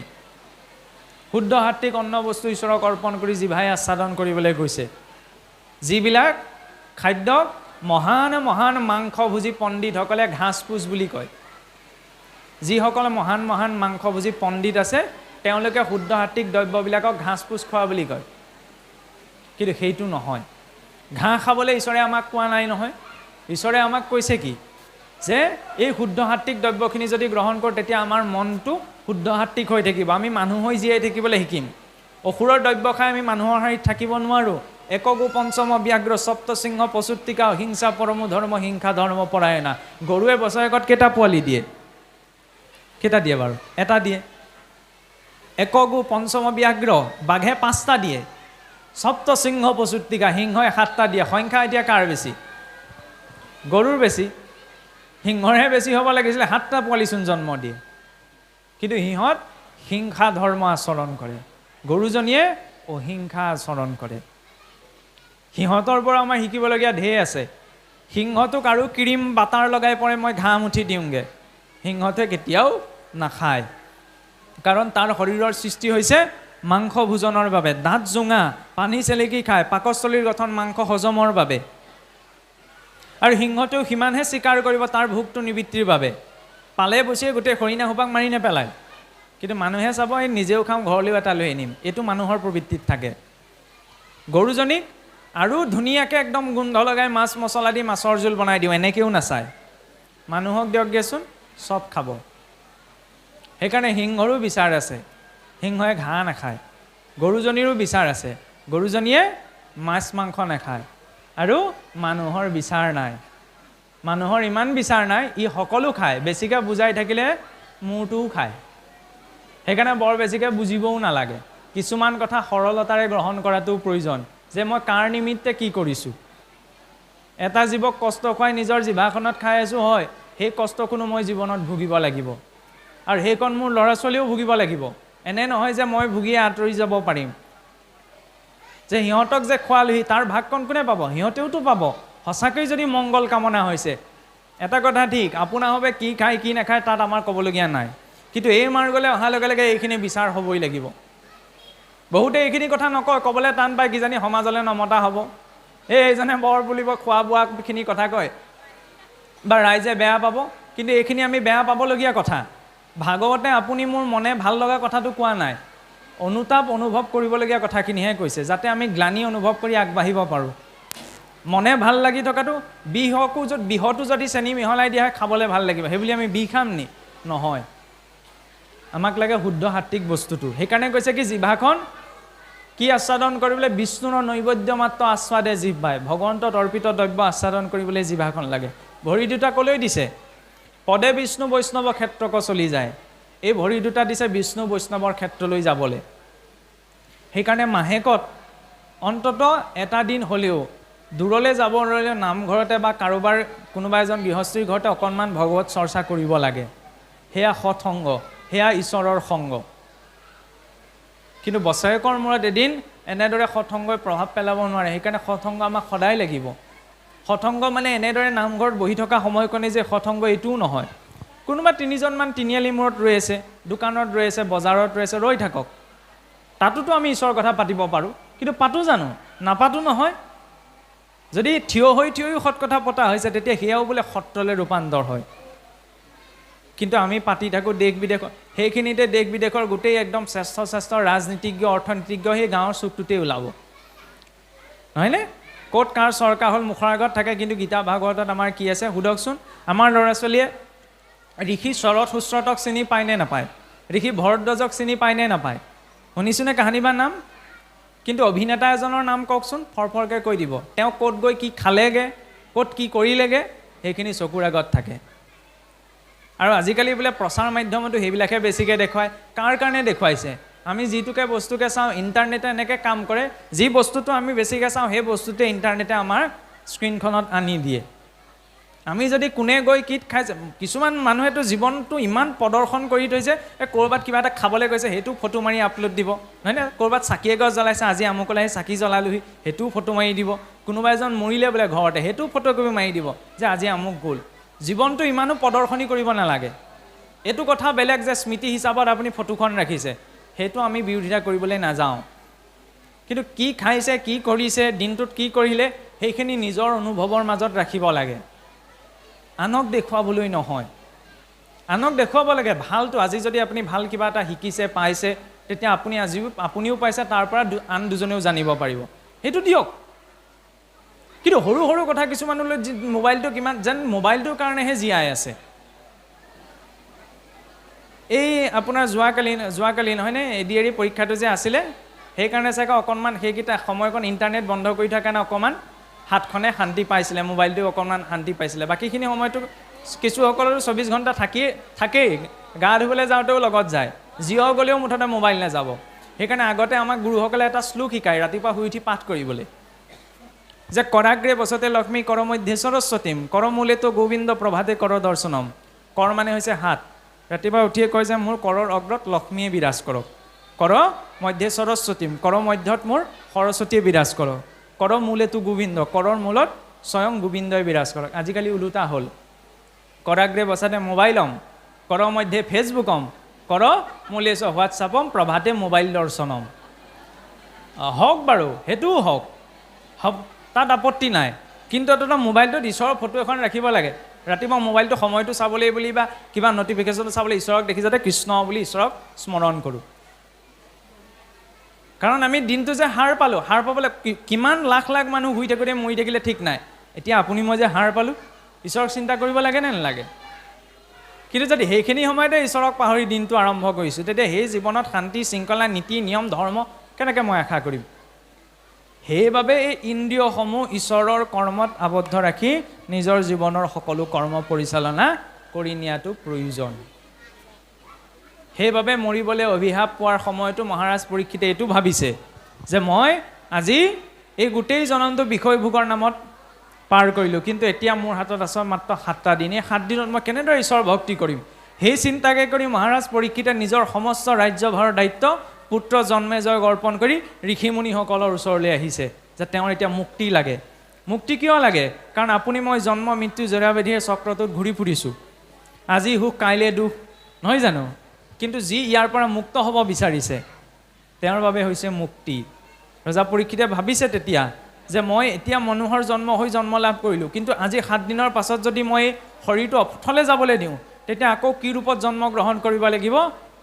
শুদ্ধ সাত্বিক অন্ন বস্তু ঈশ্বৰক অৰ্পণ কৰি জিভাই আস্বাদন কৰিবলৈ কৈছে। যিবিলাক খাদ্যক মহান মহান মাংসভোজী পণ্ডিতসকলে ঘাঁচপুচ বুলি কয়। যিসকলে মহান মহান মাংসভোজী পণ্ডিত আছে তেওঁলোকে শুদ্ধ সাত্বিক দ্ৰব্যবিলাকক ঘাঁচপুচ খোৱা বুলি কয়, কিন্তু সেইটো নহয়। ঘাঁহ খাবলৈ ঈশ্বৰে আমাক কোৱা নাই নহয়। ঈশ্বৰে আমাক কৈছে কি? যে এই শুদ্ধ সাত্বিক দ্ৰব্যখিনি যদি গ্ৰহণ কৰোঁ তেতিয়া আমাৰ মনটো শুদ্ধ সাত্বিক হৈ থাকিব, আমি মানুহ হৈ জীয়াই থাকিবলৈ শিকিম। অসুৰৰ দ্ৰব্য খাই আমি মানুহৰ শাৰীত থাকিব নোৱাৰোঁ। একগো পঞ্চম ব্যাঘ্ৰ সপ্ত সিংহ পশুত্তিকা অহিংসা পৰমো ধৰ্ম হিংসা ধৰ্ম পৰায়ণা। গৰুৱে বছৰেকত কেইটা পোৱালি দিয়ে? কেইটা দিয়ে বাৰু? এটা দিয়ে। একগো পঞ্চম ব্যাঘ্ৰ, বাঘে 5টা দিয়ে। সপ্ত সিংহ পশুত্তিকা, সিংহই 7টা দিয়ে। সংখ্যা এতিয়া কাৰ বেছি? গৰুৰ বেছি। সিংহৰহে বেছি হ'ব লাগিছিলে, 7টা পোৱালিচোন জন্ম দিয়ে। কিন্তু সিহঁত হিংসা ধৰ্ম আচৰণ কৰে, গৰুজনীয়ে অহিংসা আচৰণ কৰে। সিহঁতৰ পৰা আমাৰ শিকিবলগীয়া ঢেৰ আছে। সিংহটোক আৰু ক্ৰীম বাটাৰ লগাই পৰে মই ঘাঁহ মুঠি দিওঁগৈ, সিংহটোৱে কেতিয়াও নাখায়, কাৰণ তাৰ শৰীৰৰ সৃষ্টি হৈছে মাংস ভোজনৰ বাবে। দাঁত জোঙা, পানী চেলেকি খায়, পাকস্থলীৰ গঠন মাংস হজমৰ বাবে। আৰু সিংহটোও সিমানহে স্বীকাৰ কৰিব তাৰ ভোকটো নিবৃত্তিৰ বাবে। পালে বচিয়ে গোটেই হৰিণা সোপাক মাৰি নেপেলায়, কিন্তু মানুহে চাব এই নিজেও খাওঁ ঘৰলৈও এটা লৈ আনিম, এইটো মানুহৰ প্ৰবৃত্তিত থাকে। গৰুজনীক আৰু ধুনীয়াকৈ একদম গোন্ধ লগাই মাছ মছলা দি মাছৰ জোল বনাই দিওঁ, এনেকৈও নাচায়। মানুহক দিয়কগৈচোন, চব খাব। সেইকাৰণে সিংহৰো বিচাৰ আছে, সিংহই ঘাঁহ নাখায়। গৰুজনীৰো বিচাৰ আছে, গৰুজনীয়ে মাছ মাংস নাখায়। আৰু মানুহৰ বিচাৰ নাই, মানুহৰ ইমান বিচাৰ নাই, ই সকলো খায়। বেছিকৈ বুজাই থাকিলে মূৰটোও খায়। সেইকাৰণে বৰ বেছিকৈ বুজিবও নালাগে, কিছুমান কথা সৰলতাৰে গ্ৰহণ কৰাটো প্ৰয়োজন, যে মই কাৰ নিমিত্তে কি কৰিছোঁ। এটা জীৱক কষ্ট খুৱাই নিজৰ জিভাখনত খাই আছোঁ, হয়, সেই কষ্টখনো মই জীৱনত ভুগিব লাগিব, আৰু সেইকণ মোৰ ল'ৰা ছোৱালীও ভুগিব লাগিব। এনে নহয় যে মই ভুগিয়ে আঁতৰি যাব পাৰিম, যে সিহঁতক যে খোৱালোহি তাৰ ভাগকণ কোনে পাব? সিহঁতেওতো পাব। সঁচাকৈ যদি মংগল কামনা হৈছে, এটা কথা ঠিক, আপোনাৰ হবে কি খায় কি নাখায় তাত আমাৰ ক'বলগীয়া নাই, কিন্তু এই মাৰ্গলৈ অহাৰ লগে লগে এইখিনি বিচাৰ হ'বই লাগিব। বহুতে এইখিনি কথা নকয়, ক'বলৈ টান পায়, কিজানি সমাজলৈ নমতা হ'ব, এইজনে বৰ বুলিব, খোৱা বোৱাখিনি কথা কয় বা ৰাইজে বেয়া পাব। কিন্তু এইখিনি আমি বেয়া পাবলগীয়া কথা। ভাগৱতে আপুনি মোৰ মনে ভাল লগা কথাটো কোৱা নাই, অনুতাপ অনুভৱ কৰিবলগীয়া কথাখিনিহে কৈছে, যাতে আমি গ্লানি অনুভৱ কৰি আগবাঢ়িব পাৰোঁ। মনে ভাল লাগি থকাটো, বিহতো যদি চেনি মিহলাই দিয়া হয় খাবলৈ ভাল লাগিব, সেইবুলি আমি বিহ খাম নি? নহয়, আমাক লাগে শুদ্ধ সাত্বিক বস্তুটো। সেইকাৰণে কৈছে কি, জিভাখন কি আস্বাদন কৰিবলৈ? বিষ্ণুৰ নৈবেদ্য মাত্ৰ আস্বাদে জিহ্বাই, ভগৱন্তত অৰ্পিত দ্ৰব্য আস্বাদন কৰিবলৈ জিভাখন লাগে। ভৰি দুটা ক'লৈ দিছে? পদে বিষ্ণু বৈষ্ণৱ ক্ষেত্ৰক চলি যায়। এই ভৰি দুটা দিছে বিষ্ণু বৈষ্ণৱৰ ক্ষেত্ৰলৈ যাবলৈ। সেইকাৰণে মাহেকত অন্তত এটা দিন হ'লেও দূৰলৈ যাব নোৱাৰিলেও নামঘৰতে বা কাৰোবাৰ কোনোবা এজন গৃহস্থীৰ ঘৰতে অকণমান ভগৱত চৰ্চা কৰিব লাগে। সেয়া সৎসংগ, সেয়া ঈশ্বৰৰ সংগ। কিন্তু বছৰেকৰ মূৰত এদিন এনেদৰে সৎসংগই প্ৰভাৱ পেলাব নোৱাৰে। সেইকাৰণে সৎসংগ আমাক সদায় লাগিব। সৎসংগ মানে এনেদৰে নামঘৰত বহি থকা সময়কণে যে সৎসংগ, এইটোও নহয়। কোনোবা 3জনমান তিনিআলি মূৰত ৰৈ আছে, দোকানত ৰৈ আছে, বজাৰত ৰৈ আছে, ৰৈ থাকক। তাতোতো আমি ঈশ্বৰৰ কথা পাতিব পাৰোঁ, কিন্তু পাতোঁ জানো? নাপাতো নহয়। যদি থিয় হৈও সৎ কথা পতা হৈছে, তেতিয়া সেয়াও বোলে সত্যলৈ ৰূপান্তৰ হয়। কিন্তু আমি পাতি থাকোঁ দেশ বিদেশৰ, সেইখিনিতে দেশ বিদেশৰ গোটেই একদম শ্ৰেষ্ঠ ৰাজনীতিজ্ঞ, অৰ্থনীতিজ্ঞ সেই গাঁৱৰ চুকটোতেই ওলাব, নহয়নে? ক'ত কাৰ চৰকাৰ হ'ল মুখৰ আগত থাকে, কিন্তু গীতা ভাগৱতত আমাৰ কি আছে সোধকচোন? আমাৰ ল'ৰা ছোৱালীয়ে ঋষি শৰৎ সুশ্ৰতক চিনি পায়নে নাপায়? ঋষি ভৰদ্বাজক চিনি পায়নে নাপায়? শুনিছোনে কাহানী বা নাম? কিন্তু অভিনেতা এজনৰ নাম কওকচোন, ফৰফৰকৈ কৈ দিব। তেওঁ ক'ত গৈ কি খালেগে, ক'ত কি কৰিলেগে, সেইখিনি চকুৰ আগত থাকে। আৰু আজিকালি বোলে প্ৰচাৰ মাধ্যমতো সেইবিলাকহে বেছিকৈ দেখুৱায়। কাৰ কাৰণে দেখুৱাইছে? আমি যিটোকে বস্তুকে চাওঁ, ইণ্টাৰনেটে এনেকৈ কাম কৰে, যি বস্তুটো আমি বেছিকৈ চাওঁ সেই বস্তুটোৱে ইণ্টাৰনেটে আমাৰ স্ক্ৰীণখনত আনি দিয়ে। আমি যদি কোনে গৈ কি খাইছে, কিছুমান মানুহেতো জীৱনটো ইমান প্ৰদৰ্শন কৰি থৈছে, ক'ৰবাত কিবা এটা খাবলৈ গৈছে সেইটো ফটো মাৰি আপলোড দিব, নহয়নে? ক'ৰবাত চাকি এগছ জ্বলাইছে, আজি আমুকলৈ আহি চাকি জ্বলালোহি, সেইটোও ফটো মাৰি দিব। কোনোবা এজন মৰিলে বোলে ঘৰতে, সেইটোও ফটোকপি মাৰি দিব যে আজি আমুক গ'ল। জীৱনটো ইমানো প্ৰদৰ্শনী কৰিব নালাগে। এইটো কথা বেলেগ যে স্মৃতি হিচাপত আপুনি ফটোখন ৰাখিছে, সেইটো আমি বিৰোধিতা কৰিবলৈ নাযাওঁ। কিন্তু কি খাইছে, কি কৰিছে, দিনটোত কি কৰিলে, সেইখিনি নিজৰ অনুভৱৰ মাজত ৰাখিব লাগে, আনক দেখুৱাবলৈ নহয়। আনক দেখুৱাব লাগে ভালটো। আজি যদি আপুনি ভাল কিবা এটা শিকিছে, পাইছে, তেতিয়া আপুনিও পাইছে, তাৰ পৰা আন দুজনেও জানিব পাৰিব, সেইটো দিয়ক। কিন্তু সৰু সৰু কথা কিছুমানলৈ মোবাইলটো কিমান যেন মোবাইলটোৰ কাৰণেহে জীয়াই আছে। এই আপোনাৰ যোৱাকালি নহয়নে এডিআৰই পৰীক্ষাটো যে আছিলে, সেইকাৰণে চাগে অকণমান সেইকেইটা সময়কণ ইণ্টাৰনেট বন্ধ কৰি থকাৰ কাৰণে অকণমান হাতখনে শান্তি পাইছিলে, মোবাইলটো অকণমান শান্তি পাইছিলে। বাকীখিনি সময়তো কিছুসকলৰ 24 ঘণ্টা থাকেই, গা ধুবলৈ যাওঁতেও লগত যায়, জিঅ' গ'লেও মুঠতে মোবাইল নাযাব। সেইকাৰণে আগতে আমাক গুৰুসকলে এটা শ্লোক শিকায় ৰাতিপুৱা শুই উঠি পাঠ কৰিবলৈ, যে কৰাগ্ৰে বসতে লক্ষ্মী কৰ মধ্যে সৰস্বতীম কৰ মূলেতো গোবিন্দ প্ৰভাতে কৰ দৰ্শনম। কৰ মানে হৈছে হাত। ৰাতিপুৱা উঠিয়ে কয় যে মোৰ কৰৰ অগ্ৰত লক্ষ্মীয়ে বিৰাজ কৰক, কৰ মধ্যে সৰস্বতীম, কৰ মধ্যত মোৰ সৰস্বতীয়ে বিৰাজ কৰক, কৰ মূলেতো গোবিন্দ, কৰৰ মূলত স্বয়ং গোবিন্দই বিৰাজ কৰক। আজিকালি ওলোটা হ'ল, কৰাগ্ৰে বসাতে মোবাইলম, কৰ মধ্যে ফেচবুকম, কৰ মূলে হোৱাটছআপম, প্ৰভাতে মোবাইল দৰ্শনম। হওক বাৰু, সেইটোও হওক, তাত আপত্তি নাই। কিন্তু এটা মোবাইলটোত ঈশ্বৰৰ ফটো এখন ৰাখিব লাগে। ৰাতিপুৱা মোবাইলটো সময়টো চাবলৈ বুলি বা কিবা নটিফিকেশ্যন চাবলৈ ঈশ্বৰক দেখি যাতে কৃষ্ণ বুলি ঈশ্বৰক স্মৰণ কৰোঁ। কাৰণ আমি দিনটো যে হাৰ পালোঁ, হাৰ পাবলৈ কিমান লাখ লাখ মানুহ শুই থাকোঁতে মৰি থাকিলে ঠিক নাই। এতিয়া আপুনি মই যে হাৰ পালোঁ, ঈশ্বৰক চিন্তা কৰিব লাগে নে নালাগে? কিন্তু যদি সেইখিনি সময়তে ঈশ্বৰক পাহৰি দিনটো আৰম্ভ কৰিছোঁ, তেতিয়া সেই জীৱনত শান্তি, শৃংখলা, নীতি, নিয়ম, ধৰ্ম কেনেকৈ মই আশা কৰিম? সেইবাবে এই ইন্দ্ৰিয়সমূহ ঈশ্বৰৰ কৰ্মত আবদ্ধ ৰাখি নিজৰ জীৱনৰ সকলো কৰ্ম পৰিচালনা কৰি নিয়াটো প্ৰয়োজন। সেইবাবে মৰিবলৈ অভিশাপ পোৱাৰ সময়তো মহাৰাজ পৰীক্ষিতে এইটো ভাবিছে যে মই আজি এই গোটেই জনমটো বিষয়ভোগৰ নামত পাৰ কৰিলোঁ, কিন্তু এতিয়া মোৰ হাতত আছে মাত্ৰ 7টা দিন। এই 7 দিনত মই কেনেদৰে ঈশ্বৰ ভক্তি কৰিম? সেই চিন্তাকে কৰি মহাৰাজ পৰীক্ষিতে নিজৰ সমস্ত ৰাজ্যভাৰৰ দায়িত্ব পুত্ৰ জন্মেজয়ক অৰ্পণ কৰি ঋষিমুনিসকলৰ ওচৰলৈ আহিছে যে তেওঁৰ এতিয়া মুক্তি লাগে। মুক্তি কিয় লাগে? কাৰণ আপুনি মই জন্ম মৃত্যু জৰাব্যাধিৰ চক্ৰটোত ঘূৰি ফুৰিছোঁ, আজি সুখ কাইলৈ দুখ, নহয় জানো? কিন্তু যি ইয়াৰ পৰা মুক্ত হ'ব বিচাৰিছে তেওঁৰ বাবে হৈছে মুক্তি। ৰজা পৰীক্ষিতে ভাবিছে তেতিয়া যে মই এতিয়া মানুহৰ জন্ম হৈ জন্ম লাভ কৰিলোঁ, কিন্তু আজি 7 দিনৰ পাছত যদি মই শৰীৰটো অথলে যাবলৈ দিওঁ, তেতিয়া আকৌ কি ৰূপত জন্ম গ্ৰহণ কৰিব লাগিব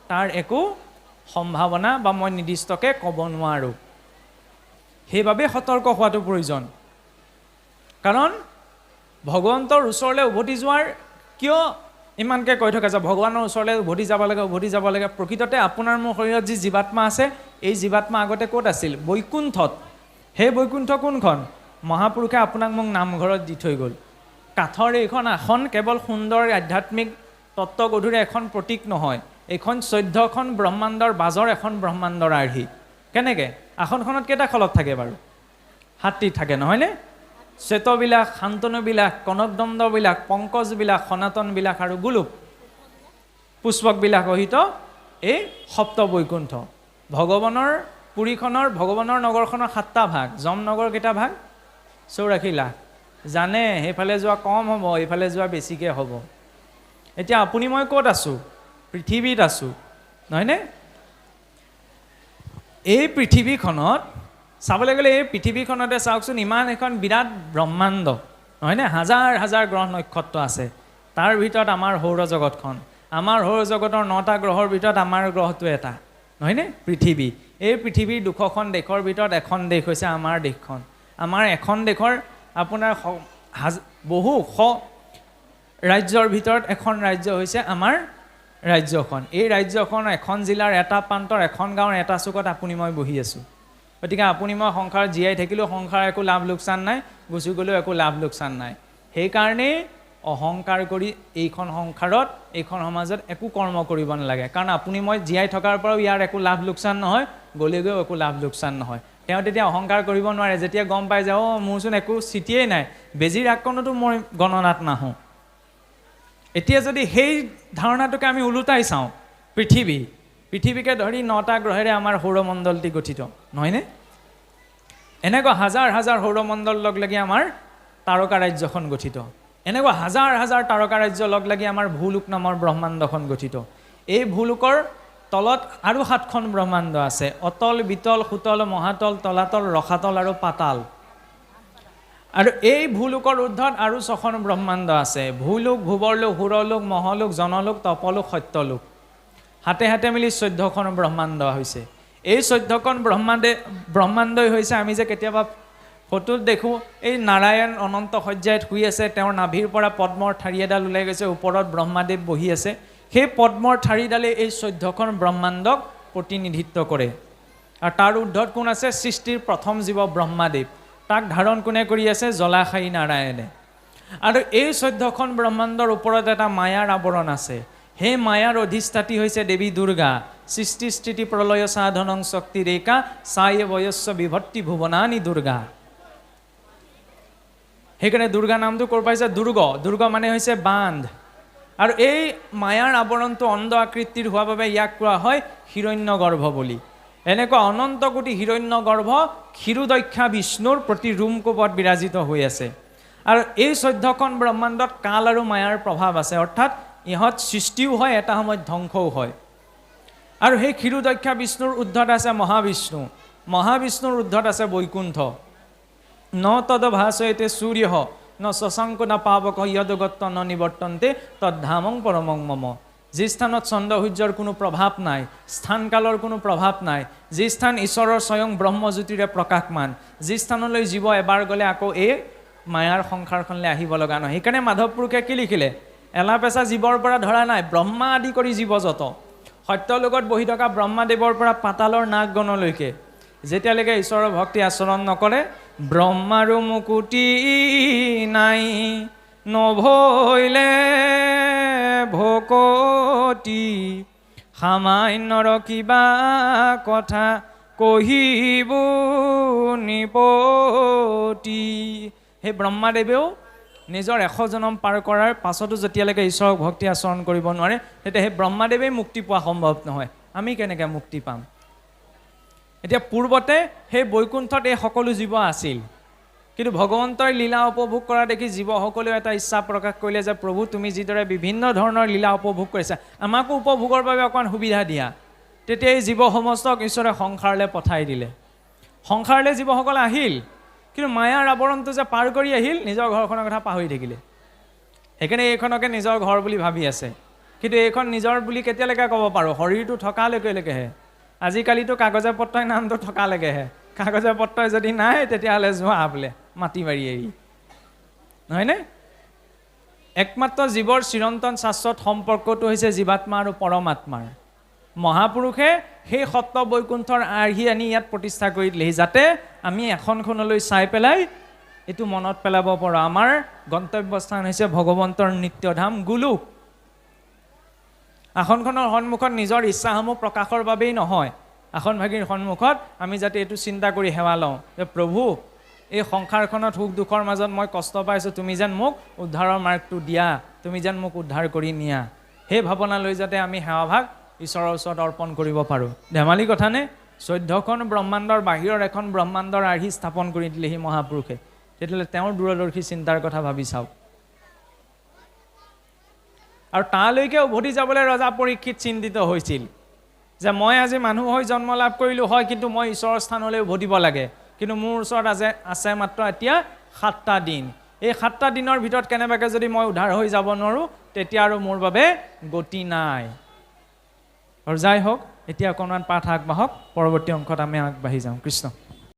তাৰ একো সম্ভাৱনা বা মই নিৰ্দিষ্টকৈ ক'ব নোৱাৰোঁ। সেইবাবে সতৰ্ক হোৱাটো প্ৰয়োজন। কাৰণ ভগৱন্তৰ ওচৰলৈ উভতি যোৱাৰ কিয় ইমানকৈ কৈ থকা যে ভগৱানৰ ওচৰলৈ উভতি যাব লাগে? প্ৰকৃততে আপোনাৰ মোৰ শৰীৰত যি জীৱাত্মা আছে, এই জীৱাত্মা আগতে ক'ত আছিল? বৈকুণ্ঠত। সেই বৈকুণ্ঠ কোনখন? মহাপুৰুষে আপোনাক মোক নামঘৰত দি থৈ গ'ল। কাঠৰ এইখন আসন কেৱল সুন্দৰ আধ্যাত্মিক তত্ত্বগধুৰ এখন প্ৰতীক নহয়, এইখন 14খন ব্ৰহ্মাণ্ডৰ বাজৰ এখন ব্ৰহ্মাণ্ডৰ আৰ্হি। কেনেকৈ? আসনখনত কেইটা খলত থাকে বাৰু? 7টি থাকে, নহয়নে? শ্বেতবিলাস, শান্তনুবিলাস, কনকদণ্ডবিলাক, পংকজবিলাক, সনাতনবিলাক আৰু গোলোক পুষ্পকবিলাক সহিত এই সপ্ত বৈকুণ্ঠ। ভগৱানৰ পুৰীখনৰ, ভগৱানৰ নগৰখনৰ 7টা ভাগ। যমনগৰ কেইটা ভাগ? 84 লাখ। জানে সেইফালে যোৱা কম হ'ব, এইফালে যোৱা বেছিকৈ হ'ব। এতিয়া আপুনি মই ক'ত আছোঁ? পৃথিৱীত আছোঁ, নহয়নে? এই পৃথিৱীখনত চাবলৈ গ'লে এই পৃথিৱীখনতে চাওকচোন, ইমান এখন বিৰাট ব্ৰহ্মাণ্ড, নহয়নে? হাজাৰ হাজাৰ গ্ৰহ নক্ষত্ৰ আছে। তাৰ ভিতৰত আমাৰ সৌৰজগতখন, আমাৰ সৌৰজগতৰ 9টা গ্ৰহৰ ভিতৰত আমাৰ গ্ৰহটো এটা, নহয়নে? পৃথিৱী। এই পৃথিৱীৰ 200খন দেশৰ ভিতৰত এখন দেশ হৈছে আমাৰ দেশখন। আমাৰ এখন দেশৰ আপোনাৰ বহু শ ৰাজ্যৰ ভিতৰত এখন ৰাজ্য হৈছে আমাৰ ৰাজ্যখন। এই ৰাজ্যখন এখন জিলাৰ এটা প্ৰান্তৰ, এখন গাঁৱৰ এটা চুকত আপুনি মই বহি আছোঁ। গতিকে আপুনি মই সংসাৰত জীয়াই থাকিলেও সংসাৰ একো লাভ লোকচান নাই, গুচি গ'লেও একো লাভ লোকচান নাই। সেইকাৰণেই অহংকাৰ কৰি এইখন সংসাৰত, এইখন সমাজত একো কৰ্ম কৰিব নালাগে। কাৰণ আপুনি মই জীয়াই থকাৰ পৰাও ইয়াৰ একো লাভ লোকচান নহয়, গ'লেগৈও একো লাভ লোকচান নহয়। তেওঁ তেতিয়া অহংকাৰ কৰিব নোৱাৰে। যেতিয়া গম পাই যে মোৰচোন একো চিটিয়েই নাই, বেজীৰ আকণতো মই গণনাত নাহোঁ। এতিয়া যদি সেই ধাৰণাটোকে আমি ওলোটাই চাওঁ, পৃথিৱীকে ধৰি 9টা গ্ৰহেৰে আমাৰ সৌৰমণ্ডলটি গঠিত, নহয়নে? এনেকুৱা হাজাৰ হাজাৰ সৌৰমণ্ডল লগ লাগি আমাৰ তাৰকা ৰাজ্যখন গঠিত। এনেকুৱা হাজাৰ হাজাৰ তাৰকা ৰাজ্য লগ লাগি আমাৰ ভূলোক নামৰ ব্ৰহ্মাণ্ডখন গঠিত। এই ভূলোকৰ তলত আৰু 7খন ব্ৰহ্মাণ্ড আছে: অতল, বিতল, সুতল, মহাতল, তলাতল, ৰসাতল আৰু পাতাল। আৰু এই ভূলোকৰ ঊৰ্ধত আৰু 6খন ব্ৰহ্মাণ্ড আছে: ভূলোক, ভূৱৰলোক, সুৰলোক, মহলোক, জনলোক, তপলোক, সত্যলোক। হাতে হাতে মিলি 14খন ব্ৰহ্মাণ্ড হৈছে। এই 14খন ব্ৰহ্মাণ্ডই হৈছে, আমি যে কেতিয়াবা ফটোত দেখোঁ এই নাৰায়ণ অনন্ত শয্যাত শুই আছে, তেওঁৰ নাভিৰ পৰা পদ্মৰ ঠাৰি এডাল ওলাই গৈছে, ওপৰত ব্ৰহ্মাদেৱ বহি আছে। সেই পদ্মৰ ঠাৰিডালে এই 14খন ব্ৰহ্মাণ্ডক প্ৰতিনিধিত্ব কৰে। আৰু তাৰ ঊৰ্ধত কোন আছে? সৃষ্টিৰ প্ৰথম জীৱ ব্ৰহ্মাদেৱ। তাক ধাৰণ কোনে কৰি আছে? জলাশায়ী নাৰায়ণে। আৰু এই 14খন ব্ৰহ্মাণ্ডৰ ওপৰত এটা মায়াৰ আৱৰণ আছে। সেই মায়াৰ অধিষ্ঠাত্ৰী হৈছে দেৱী দুৰ্গা। সৃষ্টি স্থিতি প্ৰলয় সাধনং শক্তি ৰেখা সায়ে বয়স্য বিভক্তি ভুৱনানি দুৰ্গা। সেইকাৰণে দুৰ্গা নামটো ক'ৰ পাইছে? দুৰ্গ মানে হৈছে বান্ধ। আৰু এই মায়াৰ আৱৰণটো অন্ধ আকৃতিৰ হোৱাৰ বাবে ইয়াক কোৱা হয় হিৰণ্যগৰ্ভ বুলি। এনেকুৱা অনন্ত কোটি হিৰণ্যগৰ্ভ ক্ষীৰোদক্ষা বিষ্ণুৰ প্ৰতি ৰোমকূপত বিৰাজিত হৈ আছে। আৰু এই 14খন ব্ৰহ্মাণ্ডত কাল আৰু মায়াৰ প্ৰভাৱ আছে, অৰ্থাৎ ইহঁত সৃষ্টিও হয়, এটা সময়ত ধ্বংসও হয়। আৰু সেই ক্ষীৰোদক্ষা বিষ্ণুৰ ঊৰ্ধত আছে মহাবিষ্ণু, মহাবিষ্ণুৰ ঊৰ্ধত আছে বৈকুণ্ঠ। ন তদ ভাসয়তে সূৰ্য ন শশাংক ন পাৱক যদগত্ত ন নিবৰ্তন্তে তদ্ধামং পৰমং মম। যি স্থানত চন্দ্ৰ সূৰ্যৰ কোনো প্ৰভাৱ নাই, স্থানকালৰ কোনো প্ৰভাৱ নাই, যি স্থান ঈশ্বৰৰ স্বয়ং ব্ৰহ্মজ্যোতিৰে প্ৰকাশমান, যি স্থানলৈ জীৱ এবাৰ গ'লে আকৌ এই মায়াৰ সংসাৰখনলৈ আহিব লগা নহয়। সেইকাৰণে মাধৱ পুৰুষে কি লিখিলে? এলা পেচা জীৱৰ পৰা ধৰা নাই, ব্ৰহ্মা আদি কৰি জীৱ যত, সত্যলোকত বহি থকা ব্ৰহ্মাদেৱৰ পৰা পাতালৰ নাগ গণলৈকে যেতিয়ালৈকে ঈশ্বৰৰ ভক্তি আচৰণ নকৰে, ব্ৰহ্মাৰো মুকুতি নাই নভৈলে ভকতি, সামান্যৰ কিবা কথা কহিব নিপতি। সেই ব্ৰহ্মাদেৱেও নিজৰ 100 জনম পাৰ কৰাৰ পাছতো যেতিয়ালৈকে ঈশ্বৰক ভক্তি আচৰণ কৰিব নোৱাৰে, তেতিয়া সেই ব্ৰহ্মাদেৱেই মুক্তি পোৱা সম্ভৱ নহয়। আমি কেনেকৈ মুক্তি পাম? এতিয়া পূৰ্বতে সেই বৈকুণ্ঠত এই সকলো জীৱ আছিল, কিন্তু ভগৱন্তৰ লীলা উপভোগ কৰা দেখি জীৱসকলেও এটা ইচ্ছা প্ৰকাশ কৰিলে যে প্ৰভু তুমি যিদৰে বিভিন্ন ধৰণৰ লীলা উপভোগ কৰিছা, আমাকো উপভোগৰ বাবে অকণমান সুবিধা দিয়া। তেতিয়া এই জীৱ সমস্তক ঈশ্বৰে সংসাৰলৈ পঠাই দিলে। সংসাৰলৈ জীৱসকল আহিল, কিন্তু মায়াৰ আৱৰণটো যে পাৰ কৰি আহিল, নিজৰ ঘৰখনৰ কথা পাহৰি থাকিলে। সেইকাৰণে এইখনকে নিজৰ ঘৰ বুলি ভাবি আছে, কিন্তু এইখন নিজৰ বুলি কেতিয়ালৈকে ক'ব পাৰোঁ? শৰীৰটো থকালৈকেহে। আজিকালিতো কাগজে পত্ৰই নামটো থকালৈকেহে, কাগজে পত্ৰই যদি নাই তেতিয়াহ'লে যোৱা বোলে মাটি মাৰি এৰি, নহয়নে? একমাত্ৰ জীৱৰ চিৰন্তন শাশ্বত সম্পৰ্কটো হৈছে জীৱাত্মা আৰু পৰমাত্মাৰ। মহাপুৰুষে সেই সত্য বৈকুণ্ঠৰ আৰ্হি আনি ইয়াত প্ৰতিষ্ঠা কৰি দিলেহি, যাতে আমি এখনখনলৈ চাই পেলাই এইটো মনত পেলাব পাৰোঁ, আমাৰ গন্তব্যস্থান হৈছে ভগৱন্তৰ নিত্যধাম গোলোক। আসনখনৰ সন্মুখত নিজৰ ইচ্ছাসমূহ প্ৰকাশৰ বাবেই নহয়, আসনভাগীৰ সন্মুখত আমি যাতে এইটো চিন্তা কৰি সেৱা লওঁ যে প্ৰভু এই সংসাৰখনত সুখ দুখৰ মাজত মই কষ্ট পাইছোঁ, তুমি যেন মোক উদ্ধাৰৰ মাৰ্গটো দিয়া, তুমি যেন মোক উদ্ধাৰ কৰি নিয়া। সেই ভাৱনা লৈ যাতে আমি সেৱাভাগ ঈশ্বৰৰ ওচৰত অৰ্পণ কৰিব পাৰোঁ। ধেমালি কথানে? 14খন ব্ৰহ্মাণ্ডৰ বাহিৰৰ এখন ব্ৰহ্মাণ্ডৰ আৰ্হি স্থাপন কৰি দিলেহি মহাপুৰুষে। তেতিয়াহ'লে তেওঁৰ দূৰদৰ্শী চিন্তাৰ কথা ভাবি চাওক। আৰু তালৈকে উভতি যাবলৈ ৰজা পৰীক্ষিত চিন্তিত হৈছিল যে মই আজি মানুহ হৈ জন্ম লাভ কৰিলোঁ হয়, কিন্তু মই ঈশ্বৰৰ স্থানলৈ উভতিব লাগে, কিন্তু মোৰ ওচৰত আছে মাত্ৰ এতিয়া 7টা দিন। এই 7টা দিনৰ ভিতৰত কেনেবাকৈ যদি মই উদ্ধাৰ হৈ যাব নোৱাৰোঁ, তেতিয়া আৰু মোৰ বাবে গতি নাই। আৰু যাই হওক, এতিয়া অকণমান পাঠ আগবাঢ়ক, পৰৱৰ্তী অংশত আমি আগবাঢ়ি যাওঁ। কৃষ্ণ।